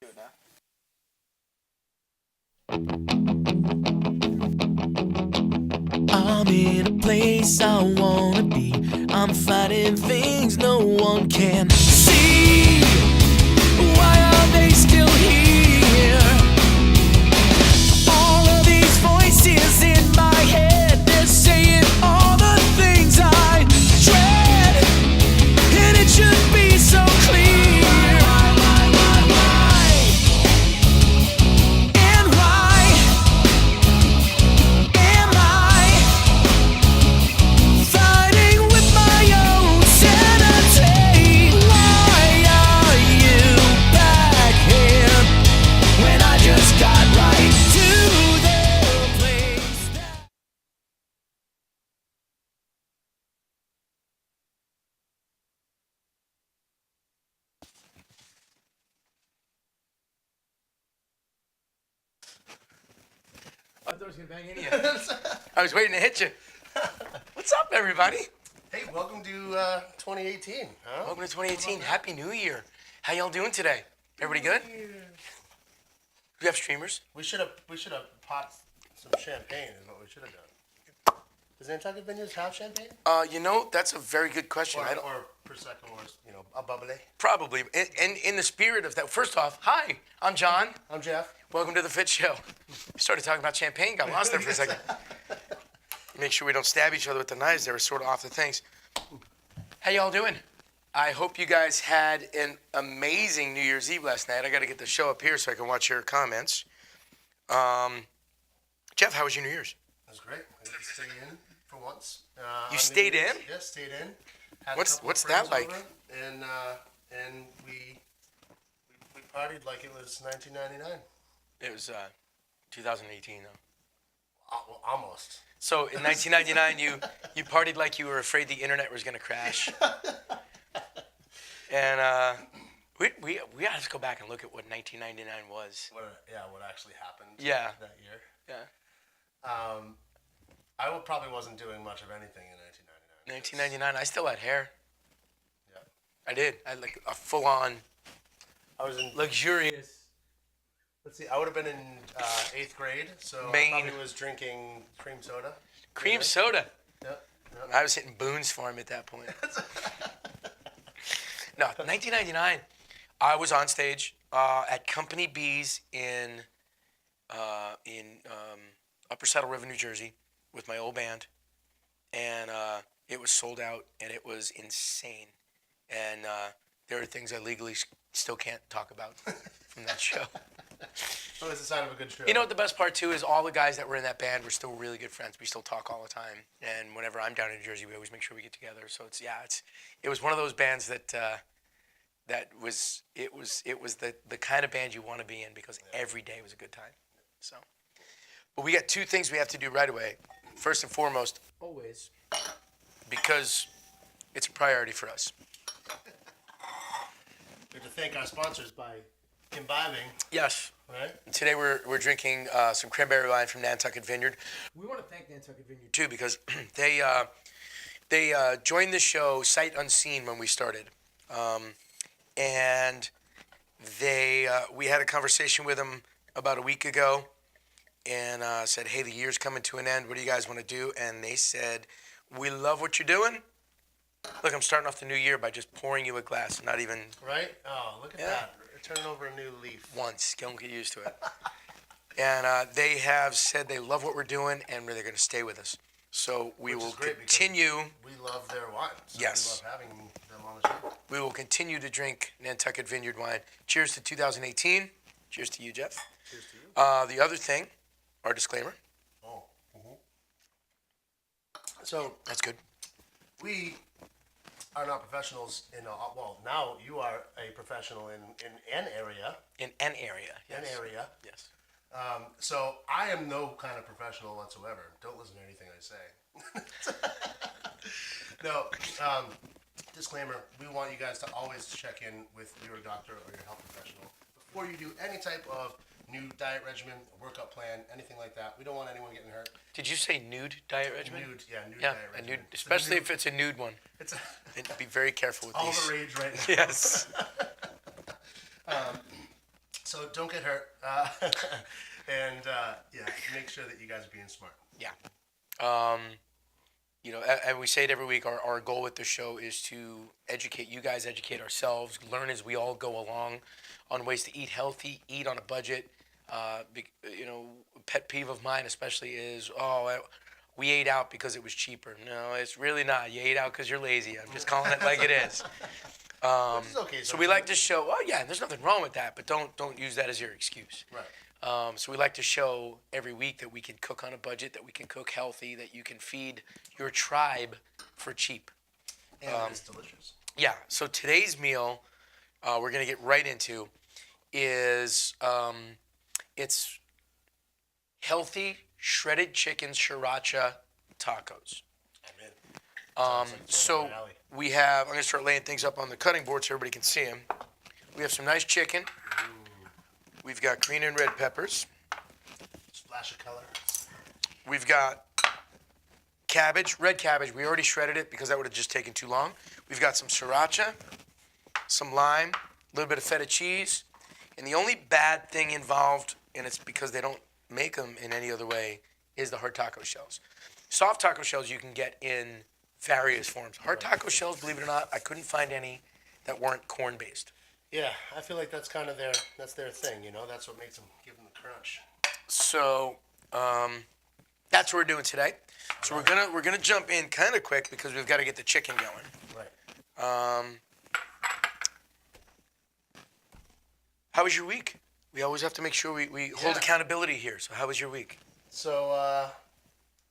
I'm in a place I wanna be. I'm fighting things no one can see. Why are they still here? All of these voices in my head, they're saying all the things I dread, and it should be so clear. And why am I fighting with my own sanity? Why are you back here when I just got right to the place that I thought I was going to bang into you. I was waiting to hit you. What's up, everybody? Hey, welcome to 2018. Huh? Welcome to 2018. Happy New Year. How y'all doing today? Everybody good? We have streamers. We should have popped some champagne. Is what we should have done. Does Nantucket Vineyards have champagne? That's a very good question. Or prosecco, or a bubbly. Probably. In the spirit of that, first off, hi, I'm John. I'm Jeff. Welcome to the Fit Show. We started talking about champagne, got lost there for a second. Make sure we don't stab each other with the knives. They were sort of off the things. How y'all doing? I hope you guys had an amazing New Year's Eve last night. I got to get the show up here so I can watch your comments. Jeff, how was your New Year's? It was great. I got to stay in for once. You stayed in? Yeah, stayed in. Had What's that like? And we partied like it was 1999. It was 2018 though. Well, almost. So in 1999, you partied like you were afraid the internet was going to crash. And we got to go back and look at what 1999 was. What actually happened? Yeah. That year. Yeah. I probably wasn't doing much of anything in 1999. 1999, I still had hair. Yeah. I did. I had like a full-on, I was in luxurious. Let's see. I would have been in 8th grade, so Maine. I probably was drinking cream soda. Cream soda. Yep. I was hitting Boone's Farm at that point. No, 1999, I was on stage at Company B's in Upper Saddle River, New Jersey, with my old band, and it was sold out, and it was insane. And there are things I legally still can't talk about from that show. So it's a sign of a good show. You know what the best part too is? All the guys that were in that band were still really good friends. We still talk all the time, and whenever I'm down in New Jersey, we always make sure we get together. So it was one of those bands that was the kind of band you want to be in because every day was a good time. So, but we got two things we have to do right away. First and foremost, always, because it's a priority for us. We have to thank our sponsors by imbibing. Yes. Right. Today we're drinking some cranberry wine from Nantucket Vineyard. We want to thank Nantucket Vineyard too because they joined the show sight unseen when we started, and we had a conversation with them about a week ago, and said, "Hey, the year's coming to an end. What do you guys want to do?" And they said, "We love what you're doing. Look, I'm starting off the new year by just pouring you a glass, not even Right? Oh, look at that. Turning over a new leaf. once. Don't get used to it." And they have said they love what we're doing, and they're going to stay with us. So we will continue. We love their wine. So Yes. We love having them on the show. We will continue to drink Nantucket Vineyard wine. Cheers to 2018. Cheers to you, Jeff. Cheers to you. The other thing, our disclaimer. Oh. So That's good. we are not professionals in now you are a professional in an area. In an area. Yes. An area. Yes. So I am no kind of professional whatsoever. Don't listen to anything I say. No. Disclaimer, we want you guys to always check in with your doctor or your health professional before you do any type of new diet regimen, workout plan, anything like that. We don't want anyone getting hurt. Did you say nude diet regimen? Nude Yeah, diet a regimen. nude, especially if it's a nude one. It's And be very careful with all these. the rage right now. Yes. So don't get hurt. And yeah, make sure that you guys are being smart. Yeah. And we say it every week, our goal with the show is to educate you guys, educate ourselves, learn as we all go along on ways to eat healthy, eat on a budget. Pet peeve of mine especially is, we ate out because it was cheaper. No, it's really not. You ate out because you're lazy. I'm just calling it like it is. Which is okay. So we like to show, there's nothing wrong with that, but don't use that as your excuse. Right. So we like to show every week that we can cook on a budget, that we can cook healthy, that you can feed your tribe for cheap. And it's delicious. Yeah. So today's meal, we're gonna get right into, is it's healthy shredded chicken sriracha tacos. I'm in. So we have. I'm gonna start laying things up on the cutting board so everybody can see them. We have some nice chicken. We've got green and red peppers. Splash of color. We've got cabbage, red cabbage. We already shredded it because that would have just taken too long. We've got some sriracha, some lime, a little bit of feta cheese. And the only bad thing involved, and it's because they don't make them in any other way, is the hard taco shells. Soft taco shells you can get in various forms. Hard taco shells, believe it or not, I couldn't find any that weren't corn-based. Yeah, I feel like that's kind of their thing, you know. That's what makes them give them the crunch. So that's what we're doing today. So we're gonna jump in kind of quick because we've got to get the chicken going. Right. How was your week? We always have to make sure we hold accountability here. So how was your week? So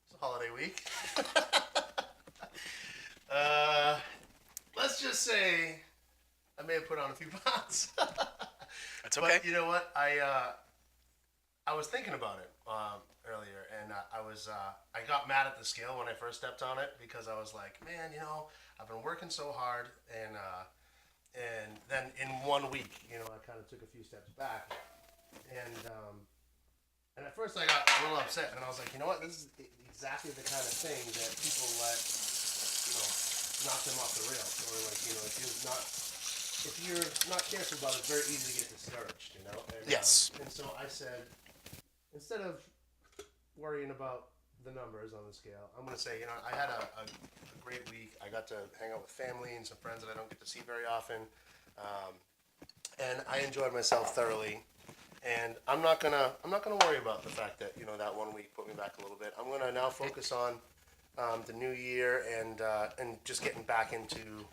it's a holiday week. Let's just say I may have put on a few pounds. That's okay. But you know what? I was thinking about it earlier, and I got mad at the scale when I first stepped on it because I was like, man, I've been working so hard, and then in 1 week, I kind of took a few steps back, and at first I got a little upset, and I was like, you know what? This is exactly the kind of thing that people let knock them off the rails, or if you're not careful about it, it's very easy to get discouraged, And, Yes. And so I said, instead of worrying about the numbers on the scale, I'm going to say, I had a great week. I got to hang out with family and some friends that I don't get to see very often. And I enjoyed myself thoroughly. And I'm not gonna worry about the fact that, that 1 week put me back a little bit. I'm going to now focus on the new year and just getting back into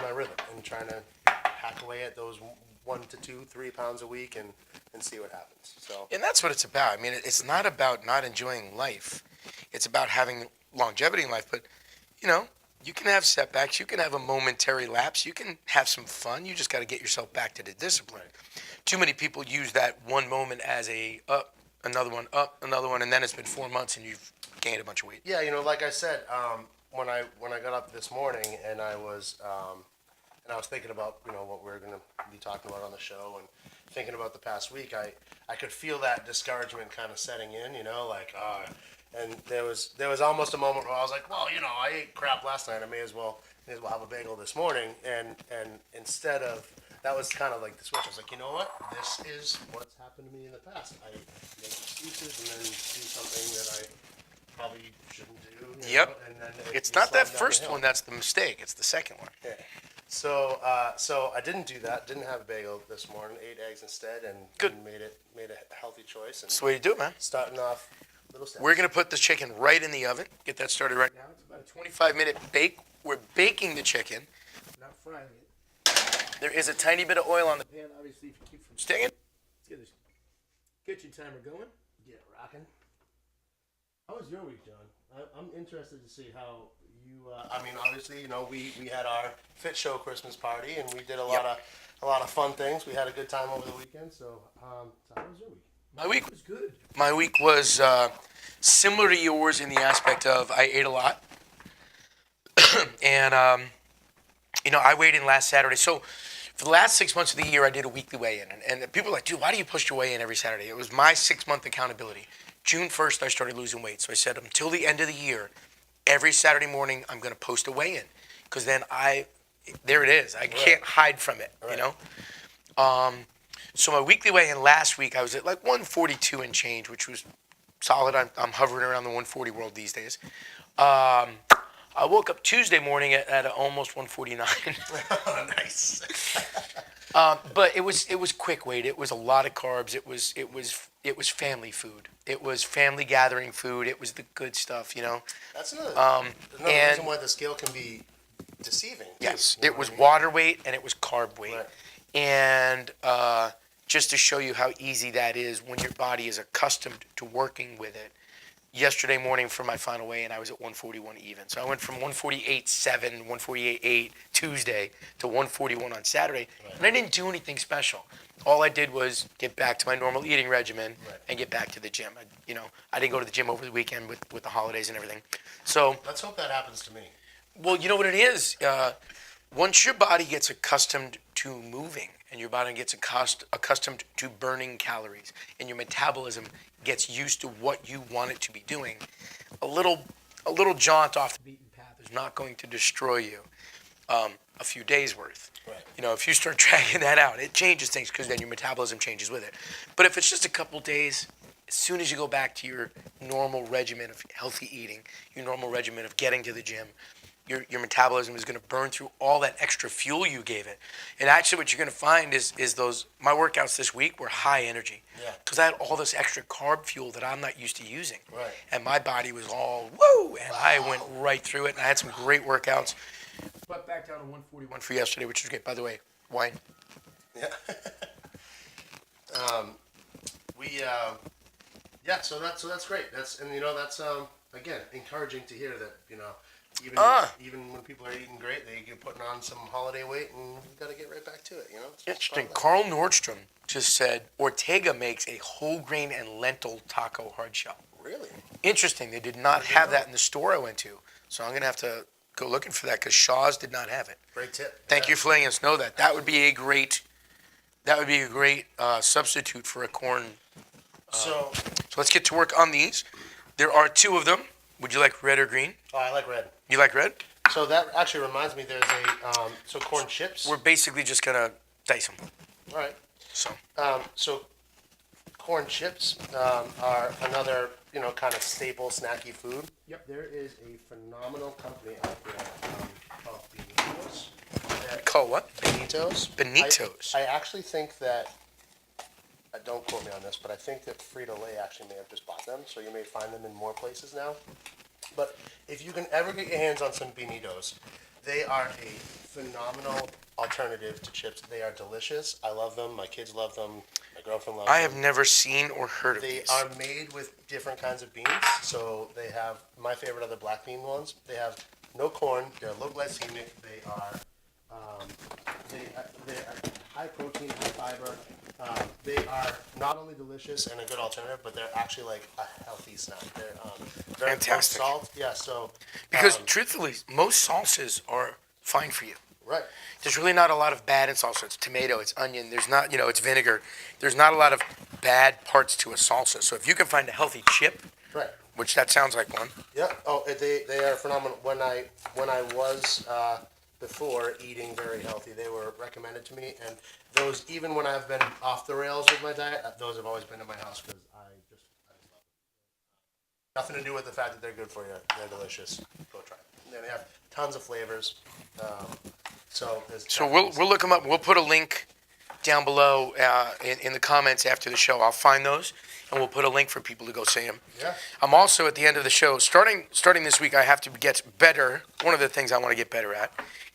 my rhythm and trying to hack away at those 1 to 2, 3 pounds a week and see what happens. So. And that's what it's about. I mean, it's not about not enjoying life. It's about having longevity in life. But, you can have setbacks. You can have a momentary lapse. You can have some fun. You just got to get yourself back to the discipline. Too many people use that one moment as a up, another one, and then it's been 4 months and you've gained a bunch of weight. Yeah, like I said, when I got up this morning and I was thinking about what we're going to be talking about on the show and thinking about the past week, I could feel that discouragement kind of setting in, and there was almost a moment where I was like, well, I ate crap last night, I may as well have a bagel this morning, and instead of that was kind of like the switch. I was like, you know what, this is what's happened to me in the past. I make excuses and then do something that I probably shouldn't do. Yep. And then It's not that first one that's the mistake. It's the second one. Yeah. So I didn't do that. Didn't have a bagel this morning. Ate eggs instead, and Good. And made a healthy choice. And That's the way you do it, man. starting off little steps. We're going to put the chicken right in the oven. Get that started right now. It's about a 25-minute bake. We're baking the chicken, not frying it. There is a tiny bit of oil on the pan, obviously, to keep from stinging. Let's get this kitchen timer going. Get rocking. How was your week, John? I'm interested to see how you. Obviously, we had our Fit Show Christmas party, and we did a lot of fun things. We had a good time over the weekend. So, how was your week? My week was good. My week was similar to yours in the aspect of I ate a lot. And, I weighed in last Saturday. So for the last 6 months of the year, I did a weekly weigh-in. And people are like, dude, why do you push your weigh-in every Saturday? It was my 6-month accountability. June 1st, I started losing weight. So I said, until the end of the year, every Saturday morning, I'm going to post a weigh-in. Because then there it is. I can't hide from it, So my weekly weigh-in last week, I was at like 142 and change, which was solid. I'm hovering around the 140 world these days. I woke up Tuesday morning at almost 149. Oh, nice. But it was quick weight. It was a lot of carbs. It was family food. It was family gathering food. It was the good stuff, you know. That's another and- reason why the scale can be deceiving. Too, Yes, you know it what was I mean? water weight and it was carb weight. Right. And just to show you how easy that is when your body is accustomed to working with it. Yesterday morning for my final weigh-in, I was at 141 even. So I went from 148.7, 148.8 Tuesday to 141 on Saturday. Right. And I didn't do anything special. All I did was get back to my normal eating regimen Right. and get back to the gym. I didn't go to the gym over the weekend with the holidays and everything. So, Let's hope that happens to me. well, you know what it is? Once your body gets accustomed to moving and your body gets accustomed to burning calories and your metabolism gets used to what you want it to be doing, a little jaunt off the beaten path is not going to destroy you a few days worth. Right. If you start dragging that out, it changes things because then your metabolism changes with it. But if it's just a couple days, as soon as you go back to your normal regimen of healthy eating, your normal regimen of getting to the gym, your metabolism is going to burn through all that extra fuel you gave it. And actually what you're going to find is my workouts this week were high energy. Yeah. Because I had all this extra carb fuel that I'm not used to using. Right. And my body was all, woo, and I went right through it, and I had some great workouts. But back down to 141 for yesterday, which was great. By the way, wine. Yeah. So that's great. That's again encouraging to hear that even when people are eating great, they get putting on some holiday weight, and you got to get right back to it. It's Interesting. part of Carl Nordstrom just said Ortega makes a whole grain and lentil taco hard shell. that. Really? Interesting. They did not have that in the store I went to, so I'm gonna have to go looking for that because Shaw's did not have it. Great tip. Thank you for letting us know that. That would be a great substitute for a corn. So So let's get to work on these. There are two of them. Would you like red or green? I like red. You like red? So that actually reminds me. There's a corn chips. We're basically just gonna dice them. All right. So So corn chips are another kind of staple snacky food. Yep. There is a phenomenal company out there called Benitos. call what? Benitos. Benitos. I actually think that. Don't quote me on this, but I think that Frito-Lay actually may have just bought them, so you may find them in more places now. But if you can ever get your hands on some Benitos, they are a phenomenal alternative to chips. They are delicious. I love them. My kids love them. My girlfriend loves I them. have never seen or heard of They these. are made with different kinds of beans. So they have, my favorite are the black bean ones. They have no corn. They're low glycemic. They are high protein, high fiber. They are not only delicious and a good alternative, but they're actually like a healthy snack. They're very low Fantastic. salt. Yeah. So Because truthfully, most salsas are fine for you. right. There's really not a lot of bad in salsa. It's tomato, it's onion. There's not, it's vinegar. There's not a lot of bad parts to a salsa. So if you can find a healthy chip, Right. which that sounds like one. Yeah. Oh, they are phenomenal. When I was before eating very healthy, they were recommended to me, and those, even when I've been off the rails with my diet, those have always been in my house because I love them. Nothing to do with the fact that they're good for you. They're delicious. Go try it. And they have tons of flavors. So We'll look them up. We'll put a link down below in the comments after the show. I'll find those, and we'll put a link for people to go see them. Yeah. I'm also at the end of the show, starting this week, I have to get better. One of the things I want to get better at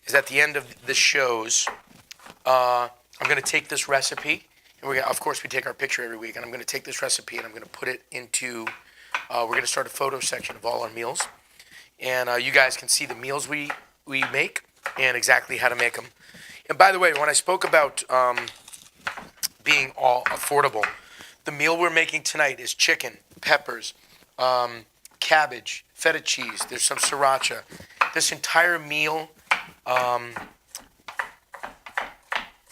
is at the end of the shows, I'm going to take this recipe, and of course we take our picture every week, and I'm going to take this recipe and I'm going to put it into, we're going to start a photo section of all our meals, and you guys can see the meals we make and exactly how to make them. And by the way, when I spoke about being all affordable, the meal we're making tonight is chicken, peppers, cabbage, feta cheese. There's some sriracha. This entire meal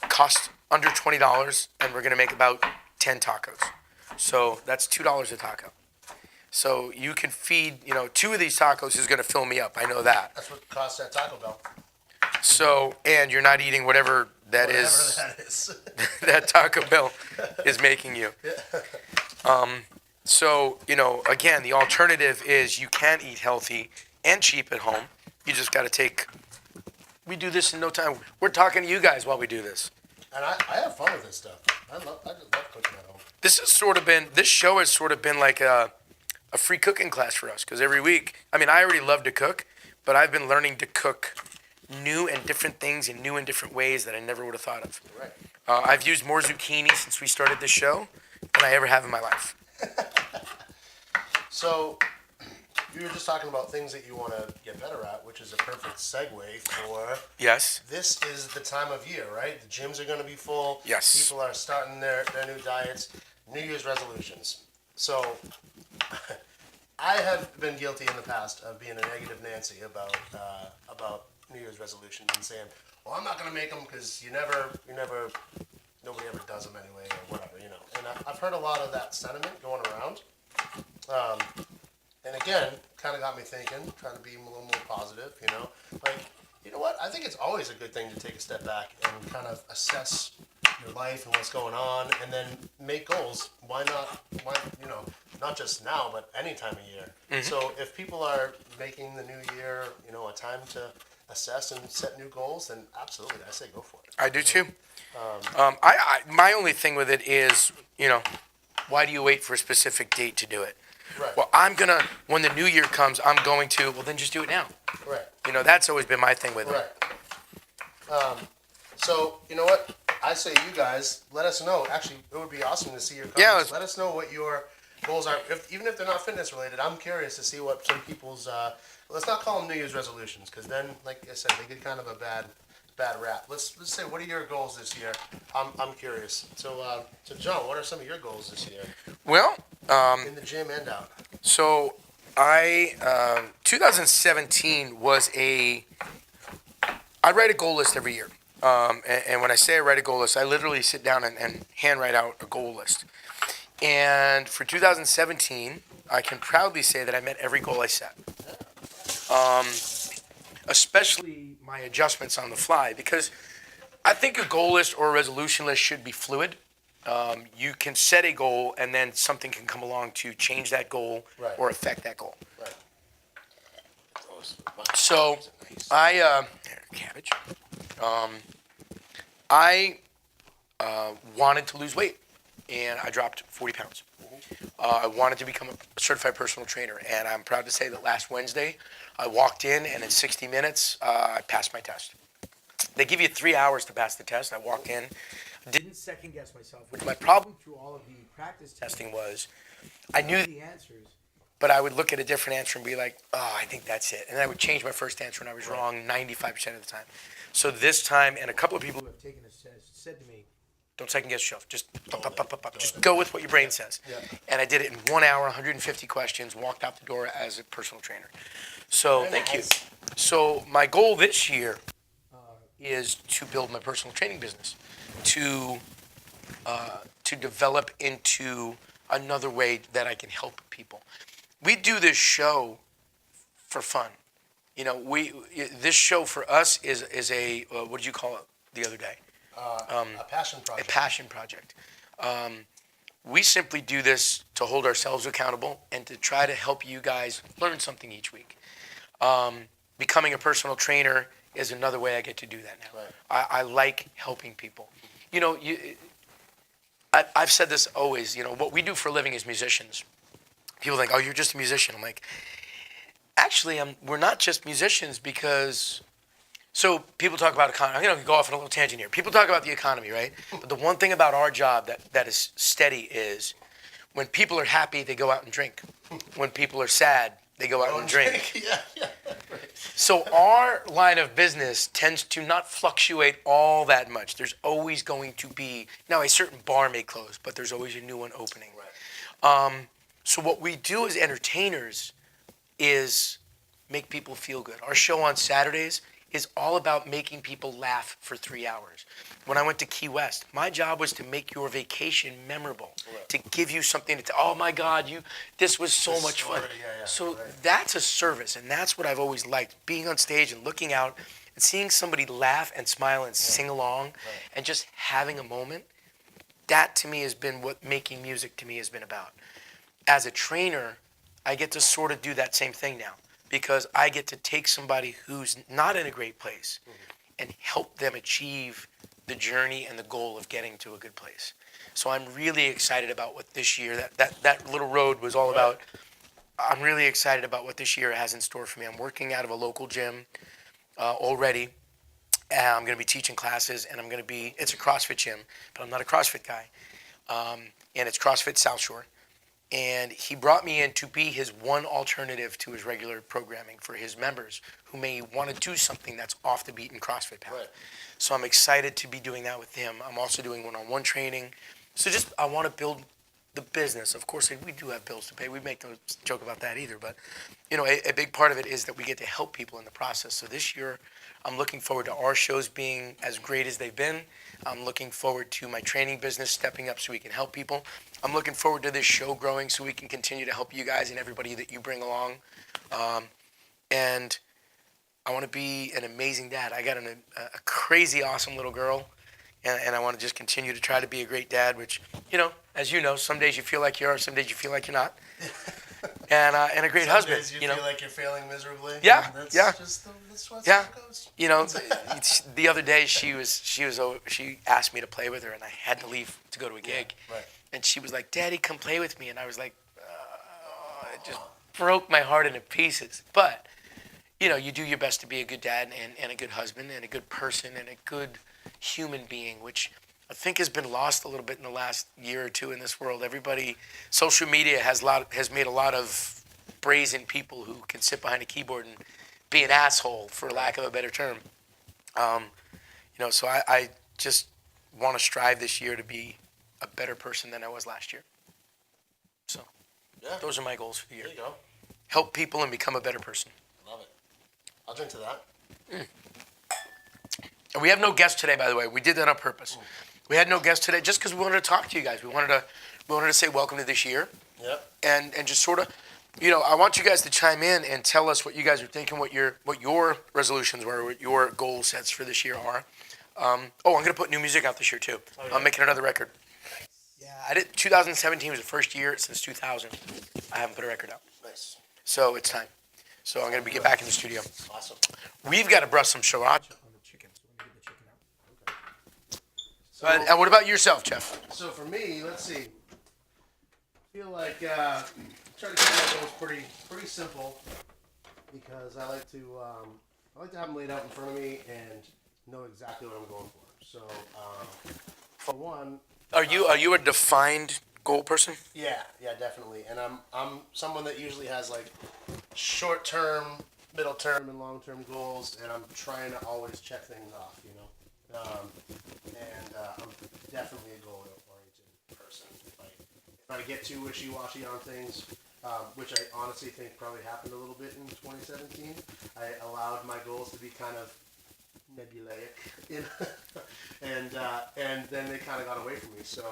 costs under $20, and we're going to make about 10 tacos. So that's $2 a taco. So you can feed, 2 of these tacos is going to fill me up. I know that. That's what costs at Taco Bell. So, and you're not eating whatever that Whatever is that is. that Taco Bell is making you. So, again, the alternative is you can eat healthy and cheap at home. You just got to we do this in no time. We're talking to you guys while we do this. And I have fun with this stuff. I just love cooking at home. This show has sort of been like a free cooking class for us because every week, I mean, I already love to cook, but I've been learning to cook new and different things in new and different ways that I never would have thought of. Right. I've used more zucchini since we started this show than I ever have in my life. So, you were just talking about things that you want to get better at, which is a perfect segue for... Yes. This is the time of year, right? The gyms are going to be full. Yes. People are starting their new diets, New Year's resolutions. So, I have been guilty in the past of being a negative Nancy about New Year's resolutions and saying, well, I'm not going to make them because nobody ever does them anyway or whatever, And I've heard a lot of that sentiment going around. And again, kind of got me thinking, trying to be a little more positive, Like, you know what? I think it's always a good thing to take a step back and kind of assess your life and what's going on and then make goals. Why not, not just now, but any time of year. Mm-hmm. So if people are making the new year, a time to assess and set new goals, then absolutely, I say go for it. I do too. My only thing with it is, why do you wait for a specific date to do it? Right. Well, when the new year comes, well, then just do it now. Right. That's always been my thing with it. Right. So, you know what? I say you guys, let us know. Actually, it would be awesome to see your comments. Yeah, let us know what your goals are. Even if they're not fitness related, I'm curious to see what some people's, let's not call them New Year's resolutions, because then, like I said, they get kind of a bad rap. Let's say, what are your goals this year? I'm curious. So John, what are some of your goals this year? Well, in the gym and out. So 2017 was I write a goal list every year. And when I say I write a goal list, I literally sit down and handwrite out a goal list. And for 2017, I can proudly say that I met every goal I set. Especially my adjustments on the fly, because I think a goal list or a resolution list should be fluid. You can set a goal and then something can come along to change that goal or affect that goal. Right. So cabbage. I wanted to lose weight and I dropped 40 pounds. I wanted to become a certified personal trainer, and I'm proud to say that last Wednesday I walked in and in 60 minutes I passed my test. They give you 3 hours to pass the test. I walked in, didn't second guess myself, which my problem through all of the practice testing was I knew the answers, but I would look at a different answer and be like, oh, I think that's it. And then I would change my first answer and I was wrong 95% of the time. So this time, and a couple of people who have taken this test said to me, don't second guess yourself. Just go with what your brain says. Yeah. And I did it in 1 hour, 150 questions, walked out the door as a personal trainer. So thank you. So my goal this year is to build my personal training business, to develop into another way that I can help people. We do this show for fun. This show for us is a what did you call it the other day? A passion project. A passion project. We simply do this to hold ourselves accountable and to try to help you guys learn something each week. Becoming a personal trainer is another way I get to do that now. Right. I like helping people. I've said this always. What we do for a living as musicians. People think, oh, you're just a musician. I'm like, actually, we're not just musicians because. So people talk about economy. I'm going to go off on a little tangent here. People talk about the economy, right? But the one thing about our job that is steady is when people are happy, they go out and drink. When people are sad, they go out and drink. Yeah. Right. So our line of business tends to not fluctuate all that much. There's always going to be, now a certain bar may close, but there's always a new one opening. Right. So what we do as entertainers is make people feel good. Our show on Saturdays is all about making people laugh for 3 hours. When I went to Key West, my job was to make your vacation memorable, to give you something to, oh my God, this was so much fun. Yeah, so that's a service, and that's what I've always liked, being on stage and looking out And seeing somebody laugh and smile and sing along and just having a moment, that to me has been what making music to me has been about. As a trainer, I get to sort of do that same thing now because I get to take somebody who's not in a great place and help them achieve the journey and the goal of getting to a good place. So I'm really excited about what this year, that little road was all about. I'm really excited about what this year has in store for me. I'm working out of a local gym already. I'm going to be teaching classes, and it's a CrossFit gym, but I'm not a CrossFit guy. And it's CrossFit South Shore. And he brought me in to be his one alternative to his regular programming for his members who may want to do something that's off the beaten CrossFit path. Right. So I'm excited to be doing that with him. I'm also doing one-on-one training. So I want to build the business. Of course, we do have bills to pay. We make no joke about that either. But, a big part of it is that we get to help people in the process. So this year, I'm looking forward to our shows being as great as they've been. I'm looking forward to my training business stepping up so we can help people. I'm looking forward to this show growing so we can continue to help you guys and everybody that you bring along. And I want to be an amazing dad. I got a crazy awesome little girl. And I want to just continue to try to be a great dad, which, as you know, some days you feel like you are, some days you feel like you're not. And a great Some husband. days you feel like you're failing miserably. Yeah, and that's yeah. Just that's what Yeah. it goes. The other day she asked me to play with her, and I had to leave to go to a gig. Yeah, right. And she was like, "Daddy, come play with me." And I was like, it just broke my heart into pieces. But, you do your best to be a good dad and a good husband and a good person and a good human being, which I think has been lost a little bit in the last year or two in this world. Social media has made a lot of brazen people who can sit behind a keyboard and be an asshole, for lack of a better term. So I just want to strive this year to be a better person than I was last year. So those are my goals for the year. There you go. Help people and become a better person. Love it. I'll drink to that. And we have no guests today, by the way. We did that on purpose. We had no guests today just because we wanted to talk to you guys. We wanted to say welcome to this year. Yep. And just sort of, I want you guys to chime in and tell us what you guys are thinking, what your resolutions were, what your goal sets for this year are. I'm going to put new music out this year too. Oh, yeah. I'm making another record. Yeah, I did. 2017 was the first year since 2000 I haven't put a record out. Nice. So it's time. So I'm going to get back in the studio. Awesome. We've got to brush some sriracha on the chicken. So let me get the chicken out. Okay. So, And what about yourself, Jeff? So for me, let's see. I feel like try to keep my goals pretty simple because I like to have them laid out in front of me and know exactly what I'm going for. So for one, Are you a defined goal person? yeah, definitely. And I'm someone that usually has like short term, middle term, and long term goals, and I'm trying to always check things off, I'm definitely a goal oriented person. Like if I get too wishy washy on things, which I honestly think probably happened a little bit in 2017, I allowed my goals to be kind of nebulaic, and then they kind of got away from me. So,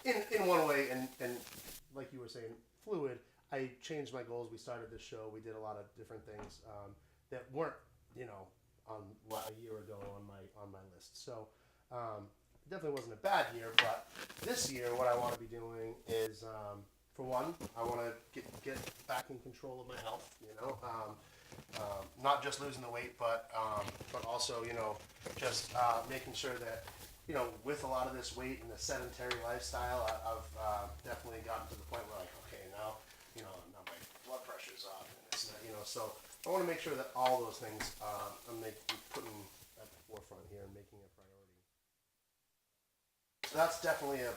in one way, and like you were saying, fluid. I changed my goals. We started this show. We did a lot of different things that weren't, on a year ago on my list. So, it definitely wasn't a bad year. But this year, what I want to be doing is, for one, I want to get back in control of my health. Not just losing the weight, but also, just making sure that, with a lot of this weight and the sedentary lifestyle, I've definitely gotten to the point where okay, now my blood pressure's up and this and that, so I want to make sure that all those things I'm putting at the forefront here and making a priority. So that's definitely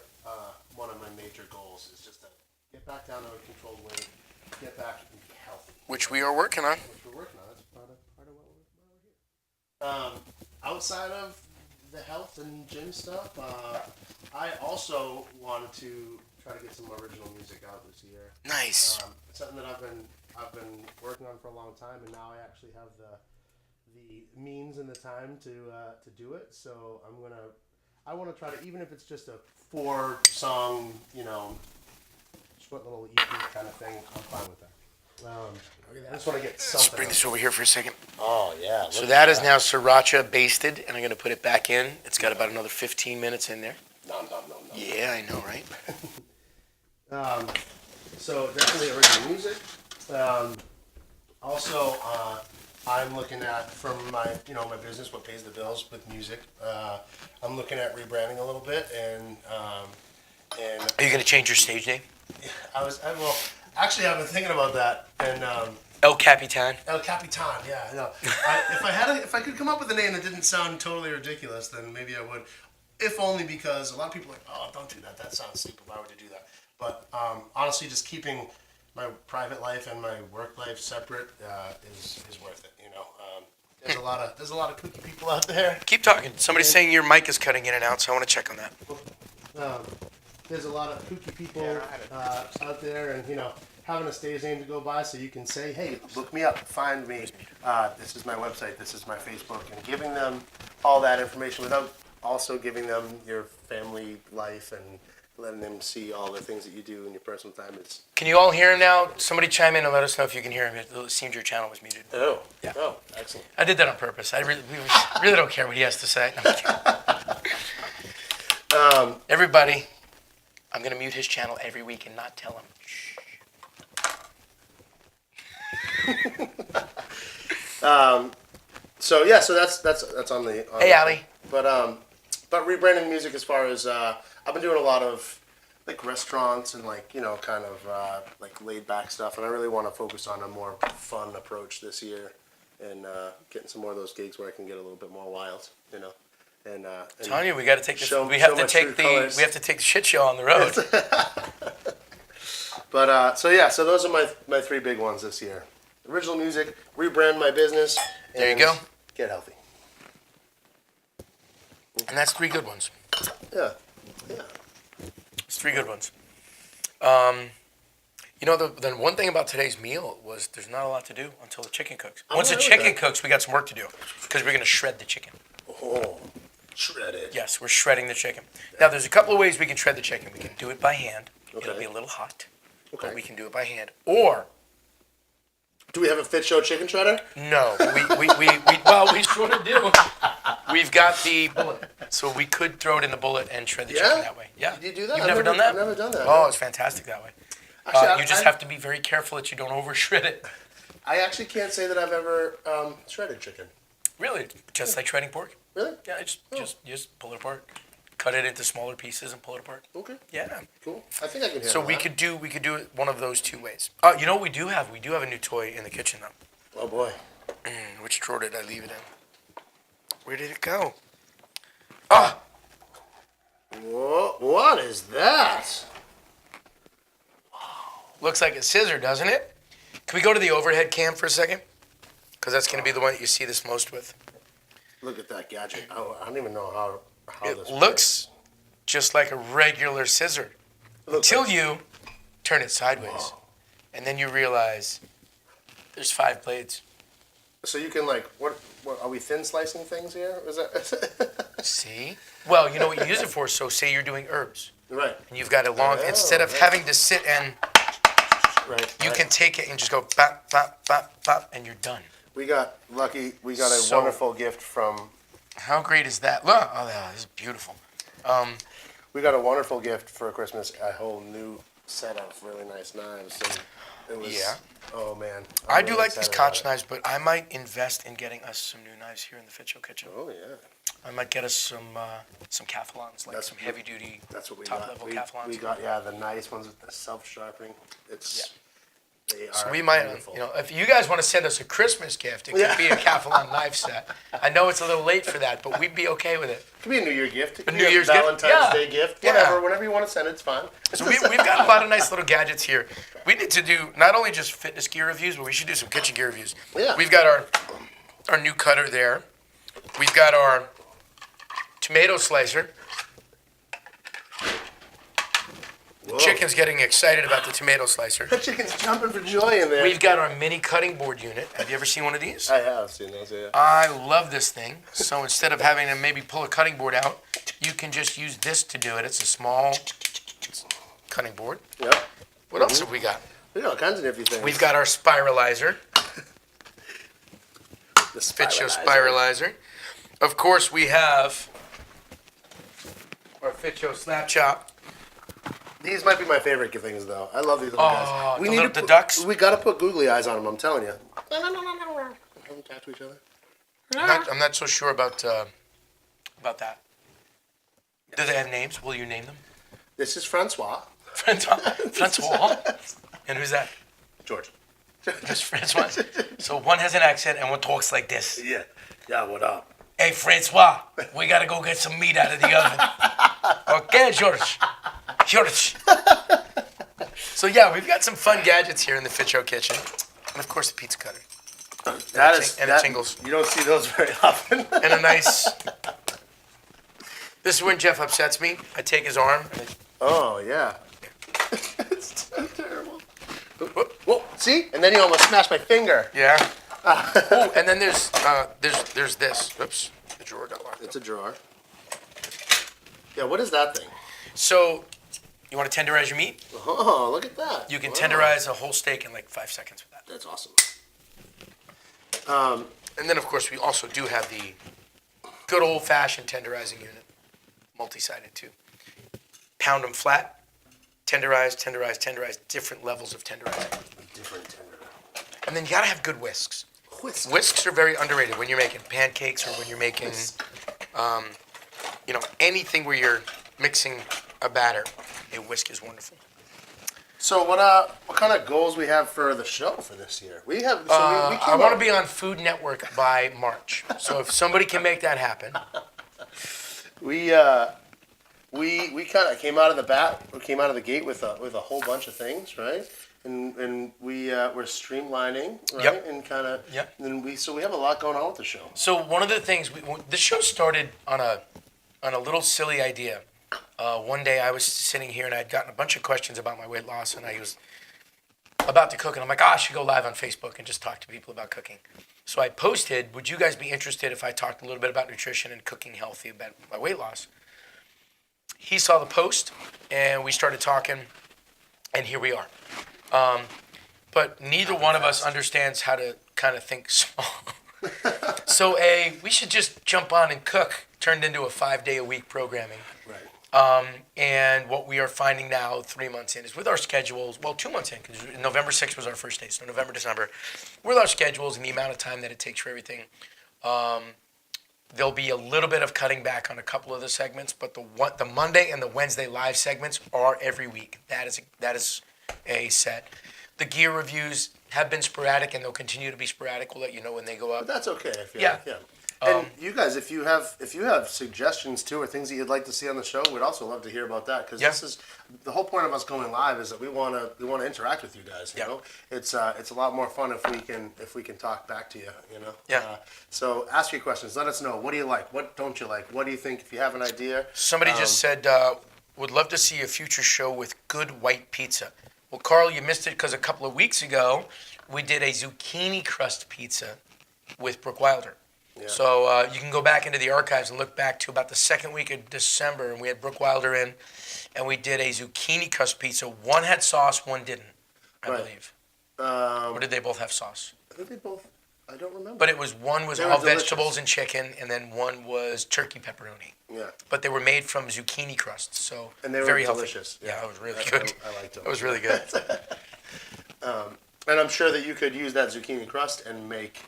one of my major goals is just to get back down to a controlled weight, get back and be healthy. Which we are working on. Which we're working on. That's part of what we're here. Outside of the health and gym stuff, I also wanted to try to get some original music out this year. Nice. It's something that I've been working on for a long time, and now I actually have the means and the time to do it. So I want to try to, even if it's just a 4-song, short little EP kind of thing, I'm fine with that. I just want to get Let's something. bring this over here for a second. Oh yeah. So that is now sriracha basted, and I'm gonna put it back in. It's got about another 15 minutes in there. No. Yeah, I know, right? So definitely original music. Also, I'm looking at from my my business, what pays the bills with music. I'm looking at rebranding a little bit, and Are you gonna change your stage name? actually I've been thinking about that, and El Capitan. El Capitan, yeah, I know. If I could come up with a name that didn't sound totally ridiculous, then maybe I would. If only because a lot of people are like, oh, don't do that. That sounds stupid. Why would you do that? But honestly, just keeping my private life and my work life separate is worth it. There's a lot of kooky people out there. Keep talking. Somebody's saying your mic is cutting in and out, so I want to check on that. There's a lot of kooky people out there, and having a stage name to go by, so you can say, hey, look me up, find me. This is my website. This is my Facebook, and giving them all that information without also giving them your family life and letting them see all the things that you do in your personal time. Can you all hear him now? Somebody chime in and let us know if you can hear him. It seems your channel was muted. Oh, Yeah. Oh, excellent. I did that on purpose. We really don't care what he has to say. No, I'm kidding. Everybody, I'm going to mute his channel every week and not tell him. So that's on the. Hey, Ali. But rebranding music, as far as I've been doing a lot of like restaurants and like kind of like laid back stuff, and I really want to focus on a more fun approach this year, and getting some more of those gigs where I can get a little bit more wild, And I'm telling you, we got to take this. show- We have show to my take true the. colors. We have to take the shit show on the road. But so those are my three big ones this year: original music, rebrand my business. There you and go. Get healthy. And that's 3 good ones. Yeah. It's 3 good ones. The one thing about today's meal was there's not a lot to do until the chicken cooks. Once the really chicken good. cooks, we got some work to do because we're going to shred the chicken. Oh, shredded. Yes, we're shredding the chicken. Now, there's a couple of ways we can shred the chicken. We can do it by hand. It'll Okay. be a little hot, Okay. but we can do it by hand. Or, Do we have a Fit Show chicken shredder? no, we sort of do. We've got the bullet, so we could throw it in the bullet and shred the chicken that way. Yeah. Did you do that? You've I've never done that? I've never done that. Oh, it's fantastic that way. Actually, You just have to be very careful that you don't over shred it. I actually can't say that I've ever shredded chicken. Really, just like shredding pork. Really? Yeah, just pull it apart, cut it into smaller pieces and pull it apart. Okay. Yeah. Cool. I think I can handle So we that. could do it one of those 2 ways. You know what we do have? We do have a new toy in the kitchen though. Oh boy. Which drawer did I leave it in? Where did it go? Ah, Whoa, what is that? looks like a scissor, doesn't it? Can we go to the overhead cam for a second? Because that's going to be the one that you see this most with. Look at that gadget. I don't even know how It this looks just like a regular scissor until you turn it sideways, and then you realize there's 5 blades. So you can like what are we thin slicing things here? Is that See? Well, you know what you use it for. So say you're doing herbs, right? and you've got a long. Instead of right. having to sit and Right. you can take it and just go bop, bop, bop, bop, and you're done. We got lucky. We got a So- wonderful gift from. How great is that? Look, oh, this is beautiful. We got a wonderful gift for Christmas. A whole new set of really nice knives. And it was. Yeah. Oh man. I I'm do really like these excited Koch about it. knives, but I might invest in getting us some new knives here in the Fit Show kitchen. Oh yeah. I might get us some Cathlons, like That's some what- heavy duty, That's what we top got. level We Cathlons. got the nice ones with the self sharpening. It's. They are So we might, beautiful. if you guys want to send us a Christmas gift, it could be a Cathlon knife set. I know it's a little late for that, but we'd be okay with it. It could be a New Year gift. New Year's gift? Valentine's Yeah. Day gift. Yeah. Whatever. Whenever you want to send it, it's fine. So we've got a lot of nice little gadgets here. We need to do not only just fitness gear reviews, but we should do some kitchen gear reviews. Yeah. We've got our new cutter there. We've got our tomato slicer. Whoa. Chicken's getting excited about the tomato slicer. The chicken's jumping for joy in there. We've got our mini cutting board unit. Have you ever seen one of these? I have seen those. Yeah. I love this thing. So instead of having to maybe pull a cutting board out, you can just use this to do it. It's a small cutting board. Yep. What else have we got? We got all kinds of nifty things. We've got our spiralizer, the Fit-Show spiralizer. Of course, we have our Fit-Show Snap Chop. These might be my favorite things, though. I love these little guys. The ducks? We got to put googly eyes on them, I'm telling you. Don't talk to each other. I'm not so sure about that. Do they have names? Will you name them? This is Francois. Francois? And who's that? George. Just Francois? So one has an accent and one talks like this. Yeah. Yeah, what up? Hey, Francois, we got to go get some meat out of the oven. Okay, George. So, yeah, we've got some fun gadgets here in the Fit Show kitchen. And, of course, the pizza cutter. The jingles. You don't see those very often. And a nice... This is when Jeff upsets me. I take his arm. Oh, yeah. It's so terrible. Whoa, see? And then you almost smashed my finger. Yeah. Oh, and then there's this. Oops, the drawer got locked. It's a drawer. Yeah, what is that thing? So, you want to tenderize your meat? Oh, look at that. You can tenderize a whole steak in like 5 seconds with that. That's awesome. And then, of course, we also do have the good old-fashioned tenderizing unit, multi-sided too. Pound them flat, tenderize, different levels of tenderizing. Different tender. And then you gotta have good whisks. Whisk. Whisks are very underrated when you're making pancakes or when you're making, anything where you're mixing a batter. A whisk is wonderful. So what kind of goals we have for the show for this year? We have. So I want to be on Food Network by March. So if somebody can make that happen. We kind of came out of the gate with a whole bunch of things, right? And we're streamlining, right? Yep. And kind of. Yep. And we have a lot going on with the show. So one of the things the show started on a little silly idea. One day I was sitting here and I'd gotten a bunch of questions about my weight loss, and I was about to cook, and I'm like, I should go live on Facebook and just talk to people about cooking. So I posted, would you guys be interested if I talked a little bit about nutrition and cooking healthy about my weight loss? He saw the post, and we started talking, and here we are. But neither one of us understands how to kind of think small. So we should just jump on and cook turned into a 5-day-a-week programming. Right. And what we are finding now, 3 months in, is with our schedules, 2 months in, because November 6th was our first day, so November, December, with our schedules and the amount of time that it takes for everything, there'll be a little bit of cutting back on a couple of the segments, but the Monday and the Wednesday live segments are every week. That is a set. The gear reviews have been sporadic, and they'll continue to be sporadic. We'll let you know when they go up. But that's okay. Yeah. And you guys, if you have suggestions too, or things that you'd like to see on the show, we'd also love to hear about that, because this is the whole point of us going live, is that we want to interact with you guys. You know, it's a lot more fun if we can talk back to you. You know. Yeah. So ask your questions. Let us know. What do you like? What don't you like? What do you think? If you have an idea. Somebody just said, would love to see a future show with good white pizza. Well, Carl, you missed it because a couple of weeks ago we did a zucchini crust pizza with Brooke Wilder. Yeah. So you can go back into the archives and look back to about the second week of December, and we had Brooke Wilder in, and we did a zucchini crust pizza. One had sauce, one didn't, I believe. Or did they both have sauce? I think they both. I don't remember. But one was all vegetables and chicken, and then one was turkey pepperoni. Yeah. But they were made from zucchini crusts, so and they were very delicious. Healthy. Yeah, it was really good. I liked them. It was really good. And I'm sure that you could use that zucchini crust and make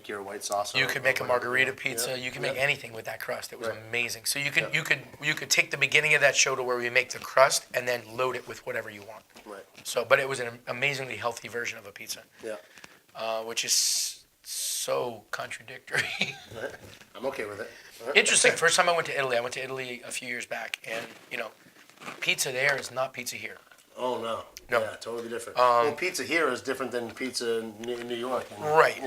your white sauce. You could make a margarita pizza. Yeah. You could make anything with that crust. It was amazing. So you could take the beginning of that show to where we make the crust and then load it with whatever you want. Right. So, but it was an amazingly healthy version of a pizza. Yeah. Which is so contradictory. I'm okay with it. Interesting. First time I went to Italy a few years back, and pizza there is not pizza here. Oh no. No. Yeah, totally different. Well, pizza here is different than pizza in New York. And, right.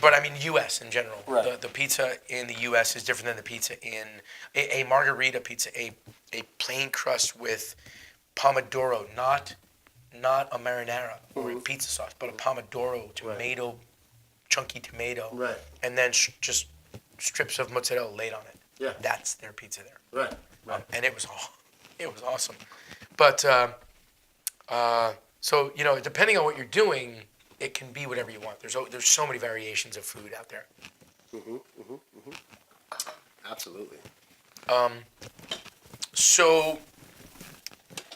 But I mean, U.S. in general. Right. The pizza in the U.S. is different than the pizza in a margarita pizza, a plain crust with pomodoro, not a marinara or a pizza sauce, but a pomodoro, tomato, chunky tomato. Right. And then just strips of mozzarella laid on it. Yeah. That's their pizza there. Right. And it was awesome. But So, depending on what you're doing, it can be whatever you want. There's so many variations of food out there. Absolutely. So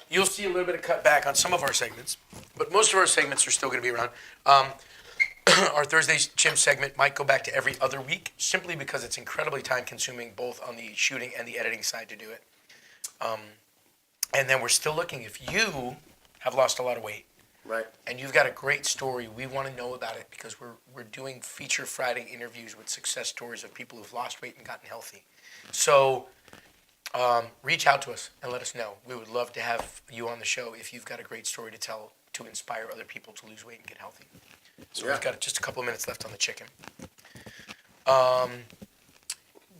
you'll see a little bit of cut back on some of our segments, but most of our segments are still going to be around. Our Thursday Chim segment might go back to every other week, simply because it's incredibly time consuming, both on the shooting and the editing side to do it. And then we're still looking. If you have lost a lot of weight, Right. and you've got a great story, we want to know about it, because we're doing feature Friday interviews with success stories of people who've lost weight and gotten healthy. So reach out to us and let us know. We would love to have you on the show if you've got a great story to tell to inspire other people to lose weight and get healthy. So we've got just a couple of minutes left on the chicken.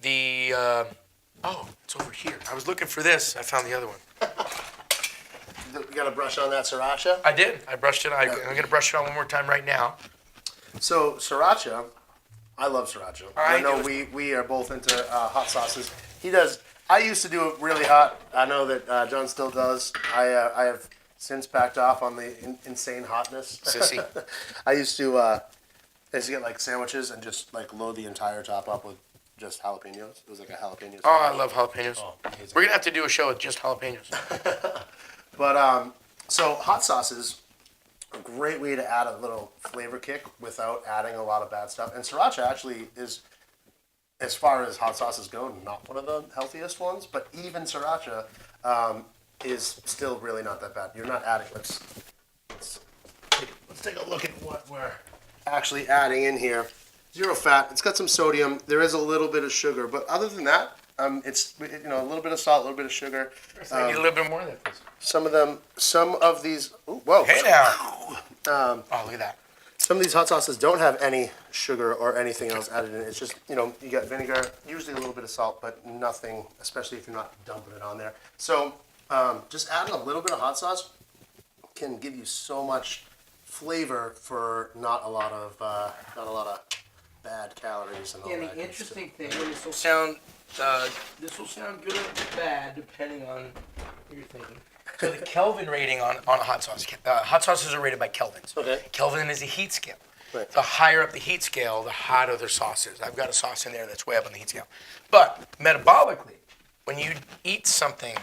It's over here. I was looking for this. I found the other one. You got to brush on that sriracha. I did. I brushed it. I'm going to brush it on one more time right now. So sriracha, I love sriracha. I know we are both into hot sauces. He does. I used to do it really hot. I know that John still does. I have since backed off on the insane hotness. Sissy. I used to get like sandwiches and just like load the entire top up with just jalapenos. It was like a jalapeno. Oh, I love jalapenos. Oh, amazing. We're going to have to do a show with just jalapenos. But so hot sauces, a great way to add a little flavor kick without adding a lot of bad stuff. And sriracha actually is, as far as hot sauces go, not one of the healthiest ones. But even sriracha is still really not that bad. You're not adding. Let's take a look at what we're actually adding in here. Zero fat. It's got some sodium. There is a little bit of sugar, but other than that, it's a little bit of salt, a little bit of sugar. I need a little bit more of that, please. Some of these. Ooh, whoa! Hey now. Um, Oh, look at that. Some of these hot sauces don't have any sugar or anything else added in it. It's just, you got vinegar, usually a little bit of salt, but nothing, especially if you're not dumping it on there. So just adding a little bit of hot sauce can give you so much flavor for not a lot of bad calories and all And that. the interesting thing, and this will sound good or bad depending on what you're thinking. So the Kelvin rating on a hot sauce, hot sauces are rated by kelvins. Okay. Kelvin is a heat scale. Right. The higher up the heat scale, the hotter the sauce is. I've got a sauce in there that's way up on the heat scale. But metabolically, when you eat something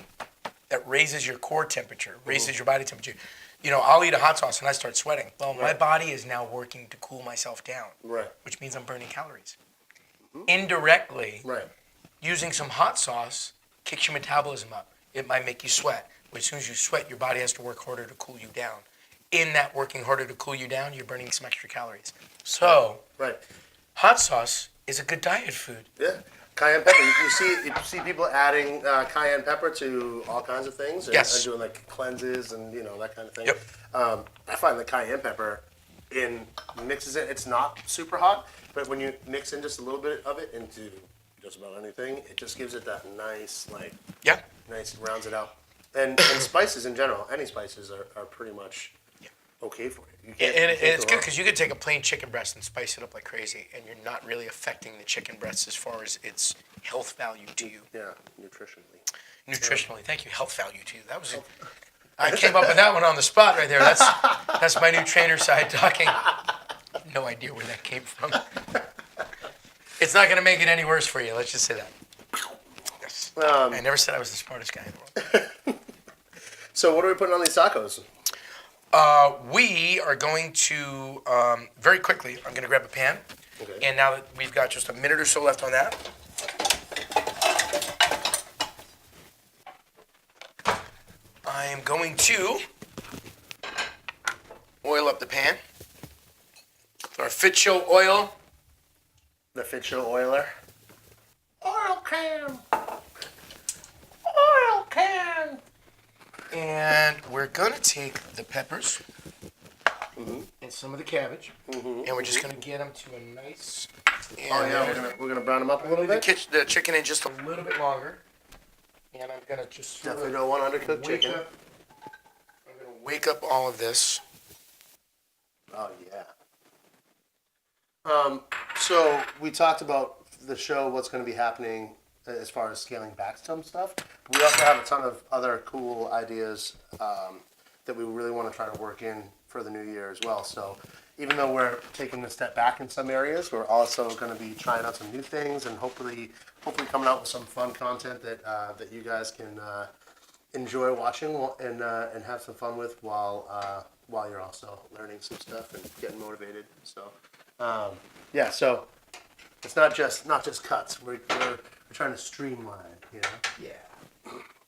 that raises your core temperature, raises your body temperature, I'll eat a hot sauce and I start sweating. Well, my body is now working to cool myself down, Right. which means I'm burning calories. Indirectly, Right. using some hot sauce kicks your metabolism up. It might make you sweat. But as soon as you sweat, your body has to work harder to cool you down. In that working harder to cool you down, you're burning some extra calories. So, Right. hot sauce is a good diet food. Yeah. Cayenne pepper. You see people adding cayenne pepper to all kinds of things. And, Yes. and doing like cleanses and that kind of thing. Yep. I find the cayenne pepper mixes it. It's not super hot, but when you mix in just a little bit of it into just about anything, it just gives it that nice Yeah. nice rounds it out. And spices in general, any spices are pretty much okay for you. You can't- And you can't it's go good wrong. because you could take a plain chicken breast and spice it up like crazy, and you're not really affecting the chicken breast as far as its health value to you. Yeah, nutritionally. Nutritionally. Thank you. Health value to you. That was it. I came up with that one on the spot right there. That's my new trainer side talking. No idea where that came from. It's not going to make it any worse for you. Let's just say that. Yes. I never said I was the smartest guy in the world. So what are we putting on these tacos? We are going to, very quickly, I'm going to grab a pan. Okay. And now that we've got just a minute or so left on that, I am going to oil up the pan with our Fit Show oil. The Fit Show oiler. Oil can. Oil can. And we're going to take the peppers and some of the cabbage, and we're just going to get them to a nice... Oh yeah, we're gonna brown them up a little bit. The chicken in just a little bit longer. And I'm going to just... Definitely don't want undercooked chicken. I'm going to wake up all of this. Oh yeah. So we talked about the show, what's going to be happening as far as scaling back some stuff. We also have a ton of other cool ideas that we really want to try to work in for the new year as well. So even though we're taking a step back in some areas, we're also going to be trying out some new things and hopefully coming out with some fun content that you guys can enjoy watching and have some fun with while you're also learning some stuff and getting motivated. So yeah, so it's not just cuts. We're trying to streamline, you know. Yeah.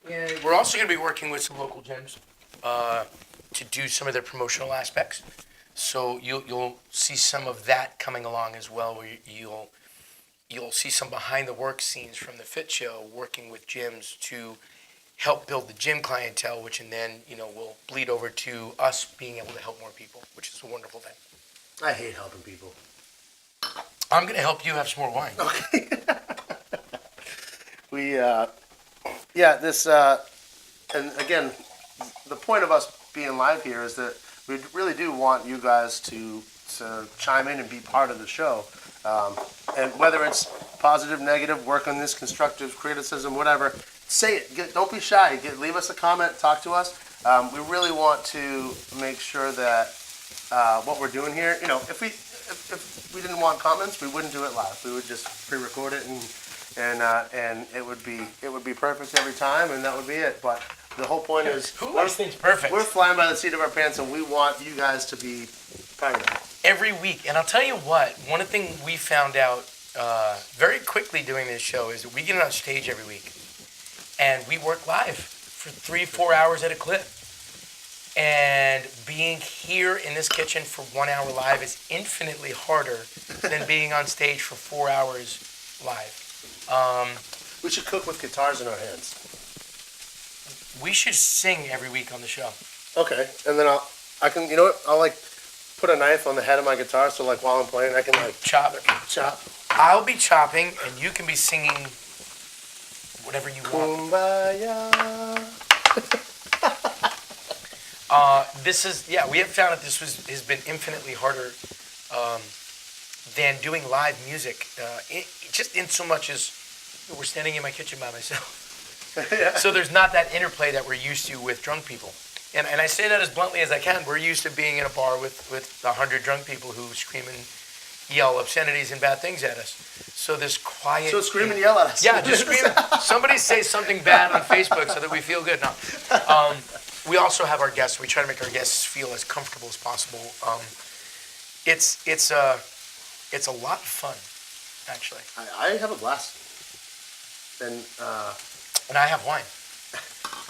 Yeah. We're also going to be working with some local gyms to do some of their promotional aspects. So you'll see some of that coming along as well, where you'll see some behind the work scenes from the Fit Show working with gyms to help build the gym clientele, which and then will bleed over to us being able to help more people, which is a wonderful thing. I hate helping people. I'm going to help you have some more wine. Okay. And again, the point of us being live here is that we really do want you guys to chime in and be part of the show. And whether it's positive, negative, work on this, constructive criticism, whatever, say it. Don't be shy. Leave us a comment. Talk to us. We really want to make sure that what we're doing here, if we didn't want comments, we wouldn't do it live. We would just pre-record it and it would be perfect every time, and that would be it. But the whole point is, who always thinks perfect? We're flying by the seat of our pants, and we want you guys to be part of it. Every week. And I'll tell you what, one of the things we found out very quickly doing this show is that we get on stage every week, and we work live for 3-4 hours at a clip. And being here in this kitchen for 1 hour live is infinitely harder than being on stage for 4 hours live. We should cook with guitars in our hands. We should sing every week on the show. Okay, and then I'll like put a knife on the head of my guitar, so like while I'm playing, I can like chop. I'll be chopping, and you can be singing whatever you want. Kumbaya. We have found that this has been infinitely harder than doing live music, just in so much as we're standing in my kitchen by myself. Yeah. So there's not that interplay that we're used to with drunk people. And I say that as bluntly as I can. We're used to being in a bar with 100 drunk people who scream and yell obscenities and bad things at us. So this quiet... So scream and yell at us. Yeah, just scream. Somebody say something bad on Facebook so that we feel good. No. We also have our guests. We try to make our guests feel as comfortable as possible. It's a lot of fun, actually. I have a blast. And I have wine,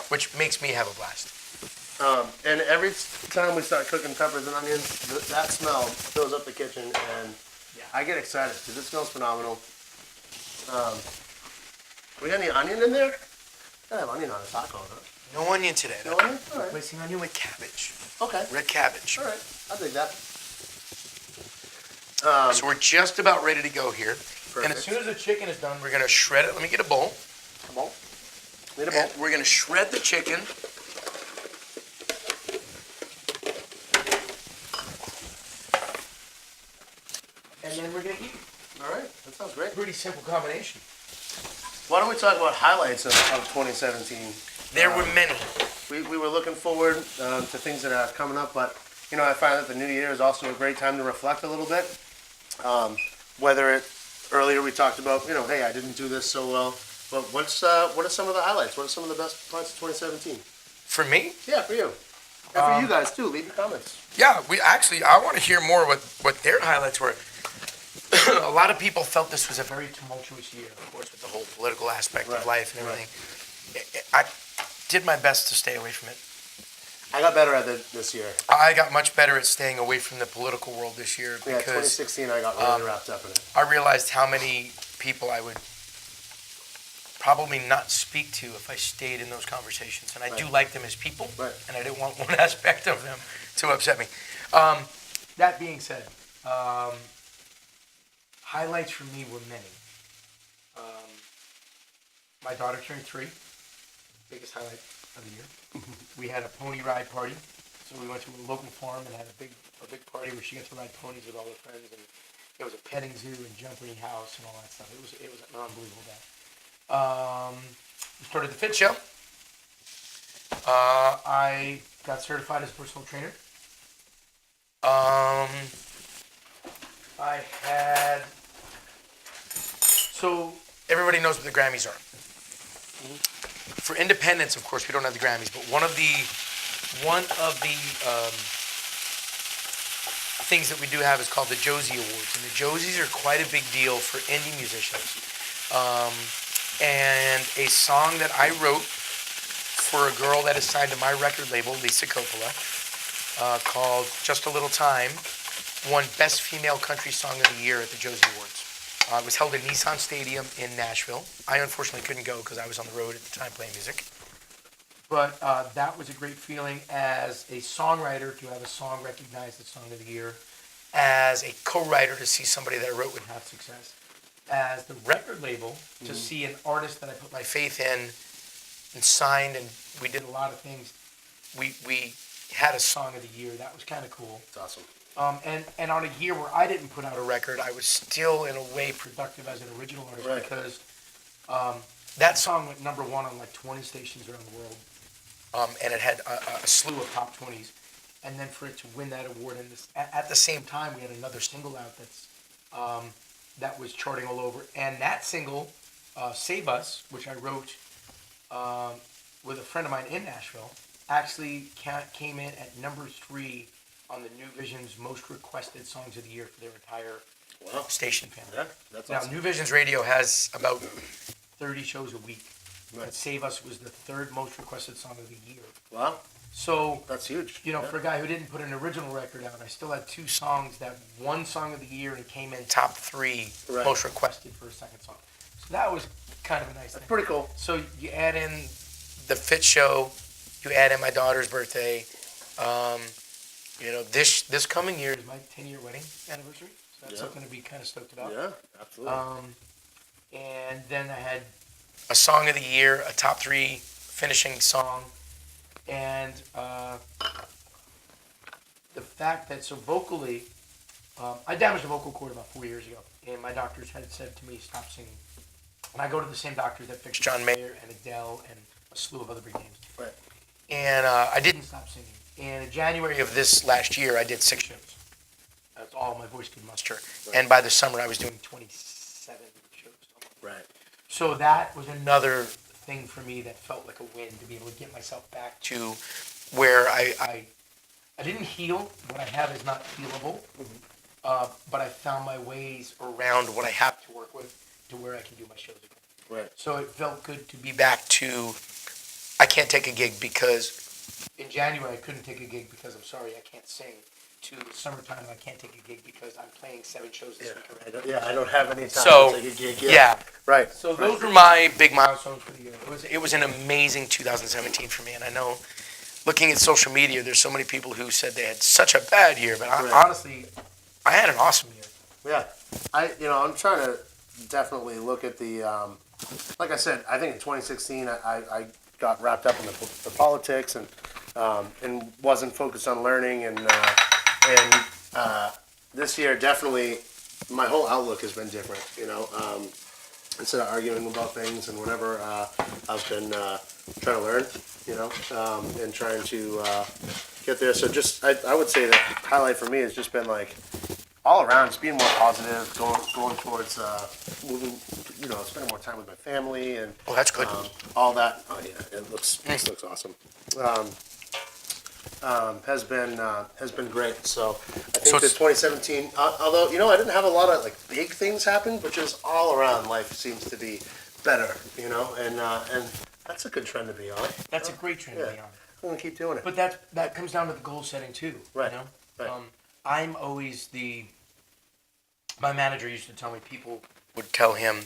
which makes me have a blast. And every time we start cooking peppers and onions, that smell fills up the kitchen, and I get excited because it smells phenomenal. We got any onion in there? I have onion on a taco, huh? No onion today. No onion? All right. Replacing onion with cabbage. Okay. Red cabbage. All right. I dig that. So we're just about ready to go here. Perfect. And as soon as the chicken is done, we're going to shred it. Let me get a bowl. Come on. Need a bowl. And we're going to shred the chicken. And then we're going to eat. All right. That sounds great. Pretty simple combination. Why don't we talk about highlights of 2017? There were many. We were looking forward to things that are coming up, but I find that the new year is also a great time to reflect a little bit. Earlier we talked about, hey, I didn't do this so well, but what are some of the highlights? What are some of the best parts of 2017? For me? Yeah, for you. And for you guys too. Leave your comments. Yeah, I want to hear more what their highlights were. A lot of people felt this was a very tumultuous year, of course, with the whole political aspect of life and everything. Right. I did my best to stay away from it. I got better at it this year. I got much better at staying away from the political world this year Yeah, because 2016 I got really wrapped up in it. I realized how many people I would probably not speak to if I stayed in those conversations. And I do like them as people, and I didn't want one aspect of them to upset me. That being said, highlights for me were many. My daughter turned 3. Biggest highlight of the year. We had a pony ride party. So we went to a local farm and had a big party where she got to ride ponies with all her friends, and it was a petting zoo and jumping house and all that stuff. It was an unbelievable day. We started the Fit Show. I got certified as a personal trainer. I had. So everybody knows what the Grammys are. For independence, of course, we don't have the Grammys, but one of the things that we do have is called the Josie Awards, and the Josies are quite a big deal for indie musicians. And a song that I wrote for a girl that is signed to my record label, Lisa Coppola, called "Just a Little Time," won Best Female Country Song of the Year at the Josie Awards. It was held at Nissan Stadium in Nashville. I unfortunately couldn't go because I was on the road at the time playing music. But that was a great feeling as a songwriter to have a song recognized as Song of the Year, as a co-writer to see somebody that I wrote would have success, as the record label to see an artist that I put my faith in and signed, and we did a lot of things. We had a Song of the Year. That was kind of cool. It's awesome. And on a year where I didn't put out a record, I was still in a way productive as an original artist because that song went number one on like 20 stations around the world, and it had a slew of top 20s. And then for it to win that award, and at the same time, we had another single out that was charting all over. And that single, "Save Us," which I wrote with a friend of mine in Nashville, actually came in at number 3 on the New Vision's most requested songs of the year for their entire station family. Yeah, that's now, awesome. New Visions Radio has about 30 shows a week. Right. And "Save Us" was the 3rd most requested song of the year. Wow. So That's huge. you know, for a guy who didn't put an original record out, I still had 2 songs that won Song of the Year and came in top 3 most requested for a second song. So that was kind of a nice thing. Pretty cool. So you add in the Fit Show, you add in my daughter's birthday. You know, this coming year is my 10-year wedding anniversary. So that's something to be kind of stoked about. Yeah, absolutely. And then I had a Song of the Year, a top 3 finishing song, and the fact that, so vocally, I damaged a vocal cord about 4 years ago, and my doctors had said to me, stop singing. And I go to the same doctors that fixed John Mayer and Adele and a slew of other big names. Right. And I didn't stop singing. And in January of this last year, I did 6 shows. That's all my voice could muster. Right. And by the summer, I was doing 27 shows. Right. So that was another thing for me that felt like a win, to be able to get myself back to where I didn't heal. What I have is not healable. But I found my ways around what I have to work with to where I can do my shows again. Right. So it felt good to be back to, I can't take a gig because in January I couldn't take a gig because I'm sorry, I can't sing. To summertime, I can't take a gig because I'm playing 7 shows this week already. I don't have any time So, to take a gig. yeah. Right. So those were my big milestones for the year. It was an amazing 2017 for me, and I know, looking at social media, there's so many people who said they had such a bad year, but honestly, I had an awesome year. Yeah. I'm trying to definitely look at the, like I said, I think in 2016 I got wrapped up in the politics and wasn't focused on learning, and this year definitely my whole outlook has been different. Instead of arguing about things and whatever, I've been trying to learn, and trying to get there. So just I would say that highlight for me has just been like all around, just being more positive, going towards moving, spending more time with my family and that's good. all that. Oh yeah, it looks awesome. Has been great. So I think that 2017, although I didn't have a lot of like big things happen, but just all around life seems to be better, and that's a good trend to be on. That's a great trend to be on. I'm gonna keep doing it. But that comes down to the goal setting too. Right. Right. I'm always my manager used to tell me, people would tell him,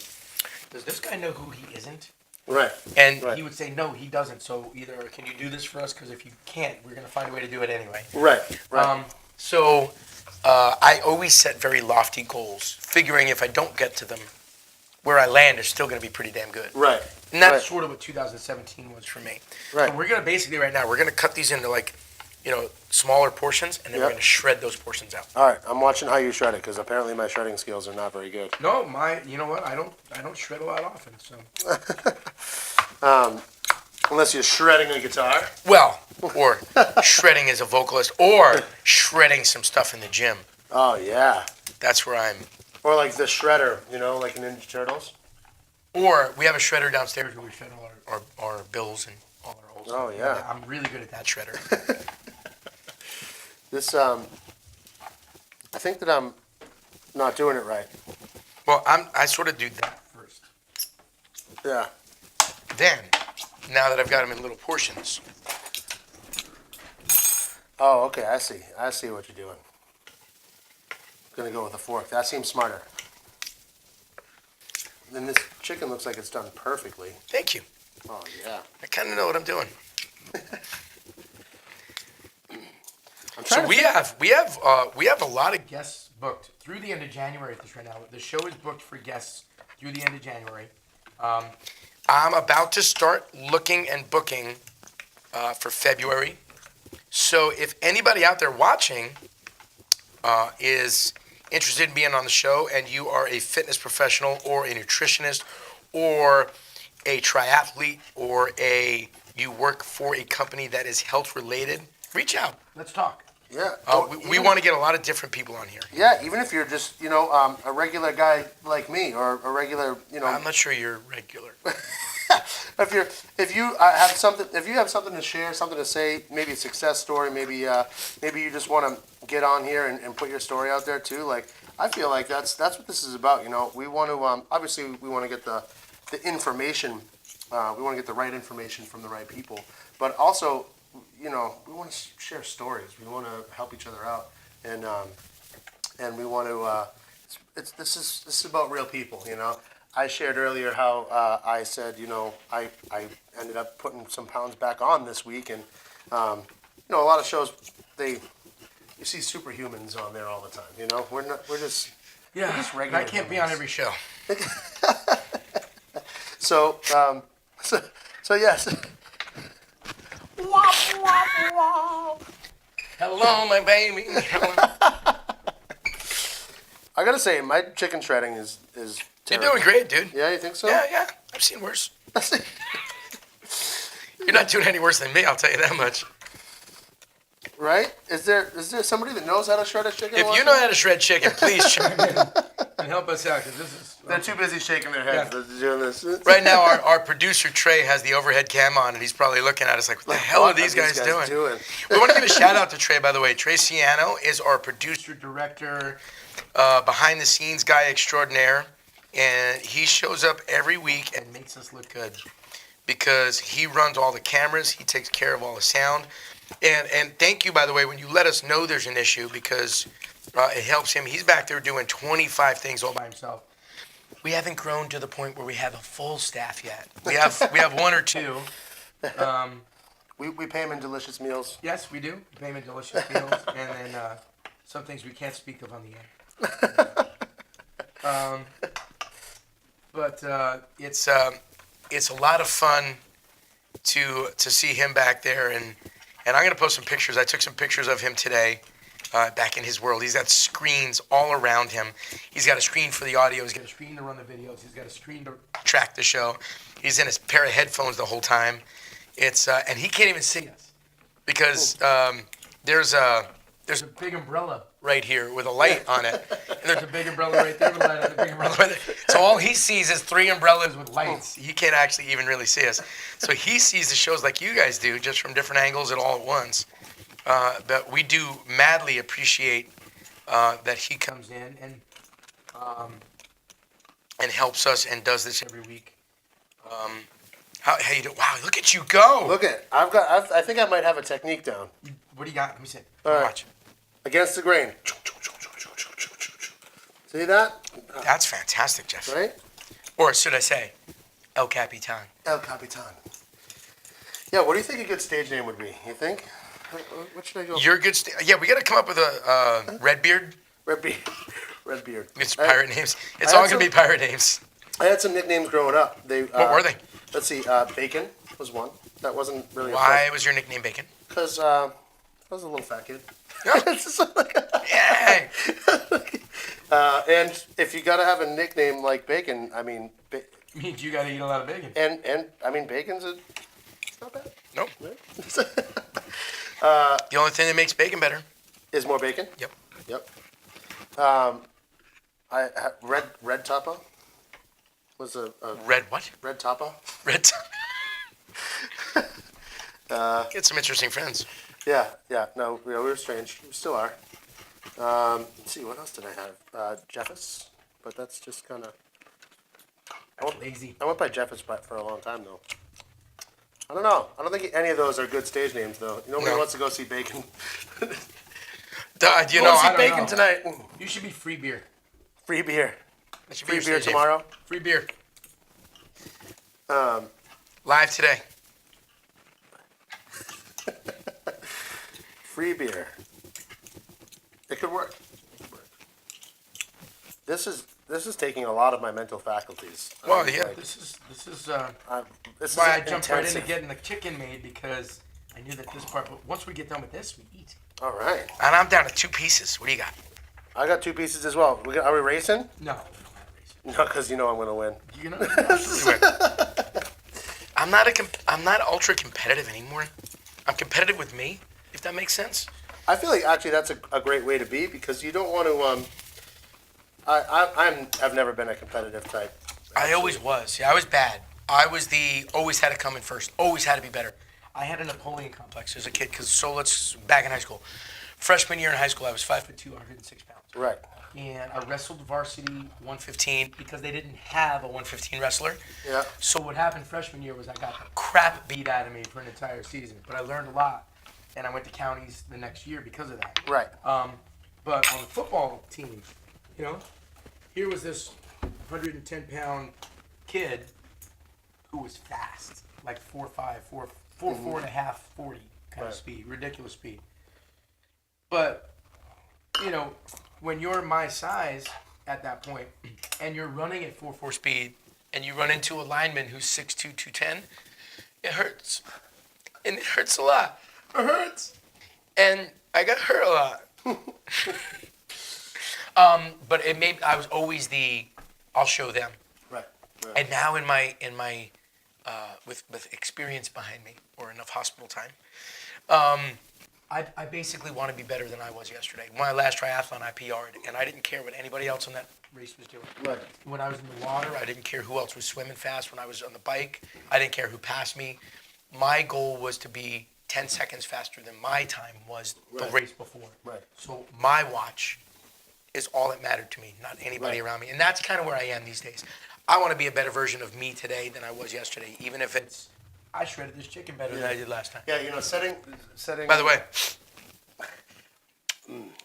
does this guy know who he isn't? Right. And he would say, no, he doesn't. So either can you do this for us? Because if you can't, we're going to find a way to do it anyway. Right. Right. So I always set very lofty goals, figuring if I don't get to them, where I land is still going to be pretty damn good. Right. And that's sort of what 2017 was for me. Right. So we're going to basically right now, we're going to cut these into like, smaller portions, and then we're going to shred those portions out. All right. I'm watching how you shred it, because apparently my shredding skills are not very good. No, you know what? I don't shred a lot often, so. Unless you're shredding a guitar. Well, or shredding as a vocalist, or shredding some stuff in the gym. Oh yeah. That's where I'm. Or like the shredder, like in Ninja Turtles. Or we have a shredder downstairs where we shred all our bills and all our old stuff. Oh yeah. I'm really good at that shredder. This I think that I'm not doing it right. Well, I sort of do that first. Yeah. Then, now that I've got them in little portions. Oh, okay. I see what you're doing. Gonna go with a fork. That seems smarter. Then this chicken looks like it's done perfectly. Thank you. Oh yeah. I kind of know what I'm doing. I'm So trying we have a lot of guests booked through the end of January at this right now. The show is booked for guests through the end of January. I'm about to start looking and booking for February. So if anybody out there watching is interested in being on the show, and you are a fitness professional or a nutritionist or a triathlete or you work for a company that is health related, reach out. Let's talk. Yeah. We want to get a lot of different people on here. Yeah, even if you're just, a regular guy like me, or a regular, I'm not sure you're regular. if you have something to share, something to say, maybe a success story, maybe you just want to get on here and put your story out there too. Like, I feel like that's what this is about. We want to obviously we want to get the information, we want to get the right information from the right people, but also we want to share stories. We want to help each other out, and we want to. This is about real people. I shared earlier how I said I ended up putting some pounds back on this week, and a lot of shows you see superhumans on there all the time. We're just regular. I can't be on every show. So yes. Hello, my baby. I gotta say, my chicken shredding is You're terrible. doing great, dude. Yeah, you think so? Yeah. I've seen worse. You're not doing any worse than me, I'll tell you that much. Right? Is there somebody that knows how to shred a chicken? If you know how to shred chicken, please chime in and help us out, because this is... They're too busy shaking their heads doing this. Right now, our producer, Trey, has the overhead cam on, and he's probably looking at us like, what the hell are these guys doing? We want to give a shout out to Trey, by the way. Trey Ciano is our producer, director, behind-the-scenes guy extraordinaire, and he shows up every week and makes us look good because he runs all the cameras, he takes care of all the sound, and thank you, by the way, when you let us know there's an issue, because it helps him. He's back there doing 25 things all by himself. We haven't grown to the point where we have a full staff yet. We have one or two. We pay him in delicious meals. Yes, we do. We pay him in delicious meals, and then some things we can't speak of on the air. But it's a lot of fun to see him back there, and I'm gonna post some pictures. I took some pictures of him today. Back in his world, he's got screens all around him. He's got a screen for the audio. He's got a screen to run the videos. He's got a screen to track the show. He's in his pair of headphones the whole time. It's and he can't even see us because there's a big umbrella right here with a light on it, and there's a big umbrella right there with a light on it. Big umbrella right there. So all he sees is 3 umbrellas with lights. He can't actually even really see us. So he sees the shows like you guys do, just from different angles and all at once. But we do madly appreciate that he comes in and helps us and does this every week. How you do? Wow, look at you go! Look at I think I might have a technique down. What do you got? Let me see. All right. Watch. Against the grain. See that? That's fantastic, Jeff. Right? Or should I say, El Capitan? El Capitan. Yeah, what do you think a good stage name would be? You think? What should I go? You're good. Yeah, we got to come up with a Redbeard. Redbeard. It's pirate names. It's all gonna be pirate names. I had some nicknames growing up. What were they? Let's see. Bacon was one. That wasn't really. Why was your nickname Bacon? Because I was a little fat kid. Yeah. And if you gotta have a nickname like Bacon, I mean. Means you gotta eat a lot of bacon. And I mean, bacon's it's not bad. Nope. The only thing that makes bacon better. Is more bacon? Yep. Yep. Red tapa was a Red what? red tapa. Red. Get some interesting friends. Yeah, yeah. No, we were strange. We still are. Let's see, what else did I have? Jeffers, but that's just kind of. Lazy. I went by Jeffers for a long time though. I don't know. I don't think any of those are good stage names though. Nobody wants to go see Bacon. You Go know, see I don't Bacon know. tonight. You should be free beer. Free beer. That should be Free your beer stage name. tomorrow. Free beer. Um, Live today. Free beer. It could work. This is taking a lot of my mental faculties. Well, I'm yeah. like, This is this why I is jumped right into intensive. getting the chicken made, because I knew that this part. But once we get done with this, we eat. All right. And I'm down to 2 pieces. What do you got? I got 2 pieces as well. Are we racing? No. No, because you know I'm gonna win. You know, I'm not ultra competitive anymore. I'm competitive with me, if that makes sense. I feel like actually that's a great way to be because you don't want to. I've never been a competitive type. I always was. Yeah, I was bad. I was always had to come in first. Always had to be better. I had a Napoleon complex as a kid. Back in high school. Freshman year in high school, I was 5'2", 106 pounds. Right. And I wrestled varsity 115 because they didn't have a 115 wrestler. Yeah. So what happened freshman year was I got the crap beat out of me for an entire season. But I learned a lot. And I went to counties the next year because of that. Right. But on the football team, you know, here was this 110-pound kid who was fast, like 4.5, 4.5, 40 kind of speed, ridiculous speed. But, you know, when you're my size at that point and you're running at 4.4 speed and you run into a lineman who's 6'2", 210, it hurts. And it hurts a lot. It hurts. And I got hurt a lot. But I was always I'll show them. Right. And now in my with experience behind me or enough hospital time, I basically want to be better than I was yesterday. My last triathlon, I PR'd, and I didn't care what anybody else on that race was doing. Right. When I was in the water, I didn't care who else was swimming fast. When I was on the bike, I didn't care who passed me. My goal was to be 10 seconds faster than my time was the race before. Right. So my watch is all that mattered to me, not anybody around me. And that's kind of where I am these days. I want to be a better version of me today than I was yesterday, even if it's I shredded this chicken better than I did last time. Yeah, you know, setting. By the way,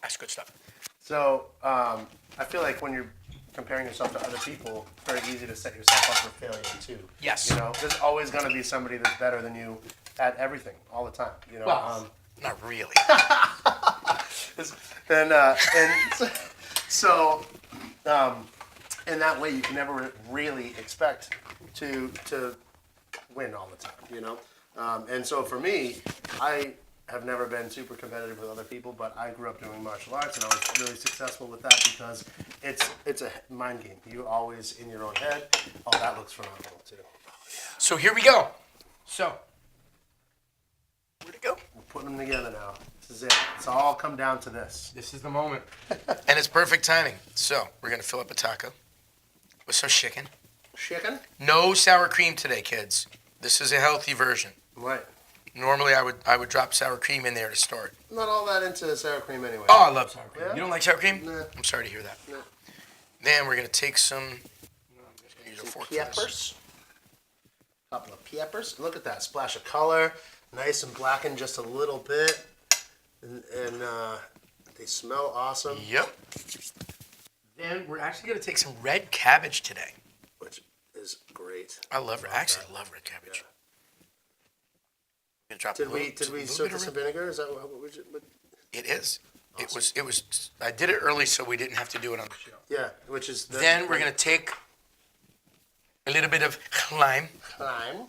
that's good stuff. So I feel like when you're comparing yourself to other people, it's very easy to set yourself up for failure too. Yes. You know, there's always going to be somebody that's better than you at everything all the time. You know. Well, not really. and so in that way, you can never really expect to win all the time. You know. And so for me, I have never been super competitive with other people, but I grew up doing martial arts, and I was really successful with that because it's a mind game. You're always in your own head. Oh, that looks phenomenal too. So here we go. So, where'd it go? We're putting them together now. This is it. It's all come down to this. This is the moment. And it's perfect timing. So, we're going to fill up a taco with some chicken. Chicken? No sour cream today, kids. This is a healthy version. Right. Normally, I would drop sour cream in there to start. Not all that into sour cream anyway. Oh, I love sour cream. Yeah? You don't like sour cream? Nah. I'm sorry to hear that. Nah. Then we're going to take some... I'm just going to use a Some fork for this. peppers. Couple of peppers. Look at that splash of color. Nice and blackened just a little bit. And they smell awesome. Yep. Then we're actually going to take some red cabbage today. Which is great. I love red red cabbage. I'm gonna drop Did a little- we a little soak bit this of in vinegar? Is that what we should? It is. Awesome. It was. I did it early so we didn't have to do it on the show. Yeah, which is. Then we're gonna take a little bit of lime. Lime.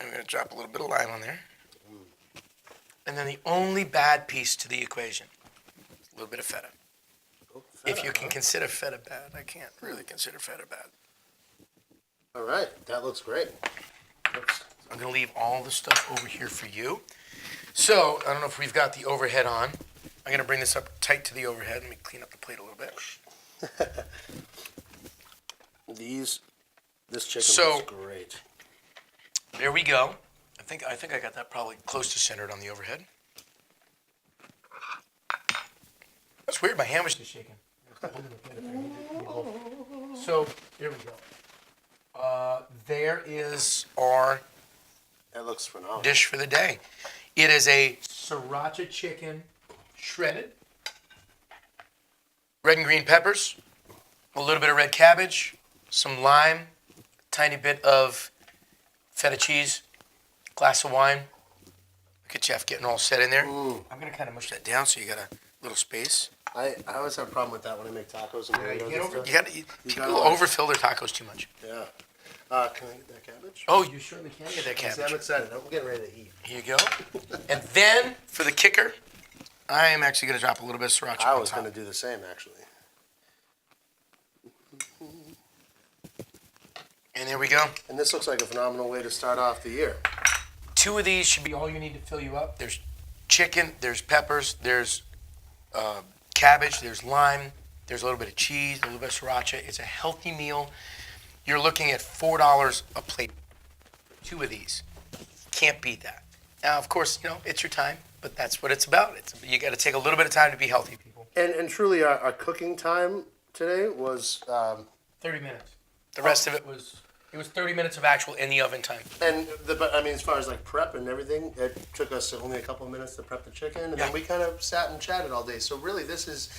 I'm gonna drop a little bit of lime on there. And then the only bad piece to the equation, a little bit of feta. Oh, If feta, you can huh? consider feta bad, I can't really consider feta bad. All right, that looks great. I'm gonna leave all the stuff over here for you. So, I don't know if we've got the overhead on. I'm gonna bring this up tight to the overhead. Let me clean up the plate a little bit. This chicken So- looks great. There we go. I think I got that probably close to centered on the overhead. That's weird. My hand was just shaking. So there we go. There is our That looks phenomenal. dish for the day. It is a sriracha chicken, shredded, red and green peppers, a little bit of red cabbage, some lime, tiny bit of feta cheese, glass of wine. Look at Jeff getting all set in there. I'm gonna kind of mush that down so you got a little space. I always have a problem with that when I make tacos and burritos and stuff. People gotta like- overfill their tacos too much. Yeah. Can I get that cabbage? Oh, you certainly can get that See, I'm cabbage. excited. I'm getting ready to eat. Here you go. And then for the kicker, I am actually gonna drop a little bit of sriracha I on was top. going to do the same, actually. And there we go. And this looks like a phenomenal way to start off the year. 2 of these should be all you need to fill you up. There's chicken, there's peppers, there's cabbage, there's lime, there's a little bit of cheese, a little bit of sriracha. It's a healthy meal. You're looking at $4 a plate for 2 of these. Can't beat that. Now, of course, it's your time, but that's what it's about. You got to take a little bit of time to be healthy, people. And truly, our cooking time today was, 30 minutes. The rest of it was 30 minutes of actual in the oven time. but I mean, as far as like prep and everything, it took us only a couple of minutes to prep the chicken, and Yeah. then we kind of sat and chatted all day. So really, this is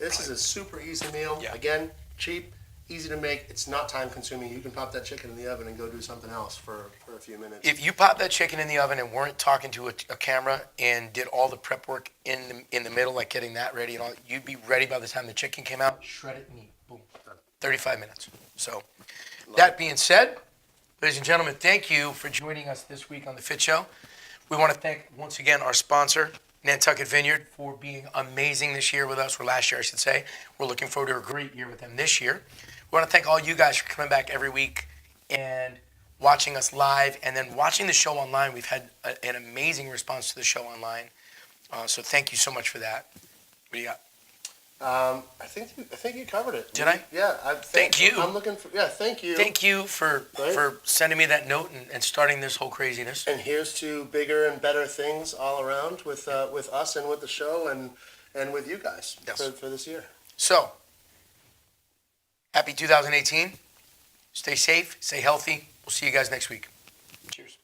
a super easy meal. Yeah. Again, cheap, easy to make. It's not time consuming. You can pop that chicken in the oven and go do something else for a few minutes. If you pop that chicken in the oven and weren't talking to a camera and did all the prep work in the middle, like getting that ready and all, you'd be ready by the time the chicken came out. Shred it and eat. Boom. 35 minutes. So, that being said, ladies and gentlemen, thank you for joining us this week on The Fit Show. We want to thank, once again, our sponsor, Nantucket Vineyard, for being amazing this year with us, or last year, I should say. We're looking forward to a great year with them this year. We want to thank all you guys for coming back every week and watching us live, and then watching the show online. We've had an amazing response to the show online, so thank you so much for that. What do you got? I think you covered it. Did I? Yeah. Thank you. I'm looking for. Yeah. Thank you. Thank you for sending me that note and starting this whole craziness. And here's to bigger and better things all around with us and with the show and with you guys Yes. for this year. So, happy 2018. Stay safe, stay healthy. We'll see you guys next week. Cheers.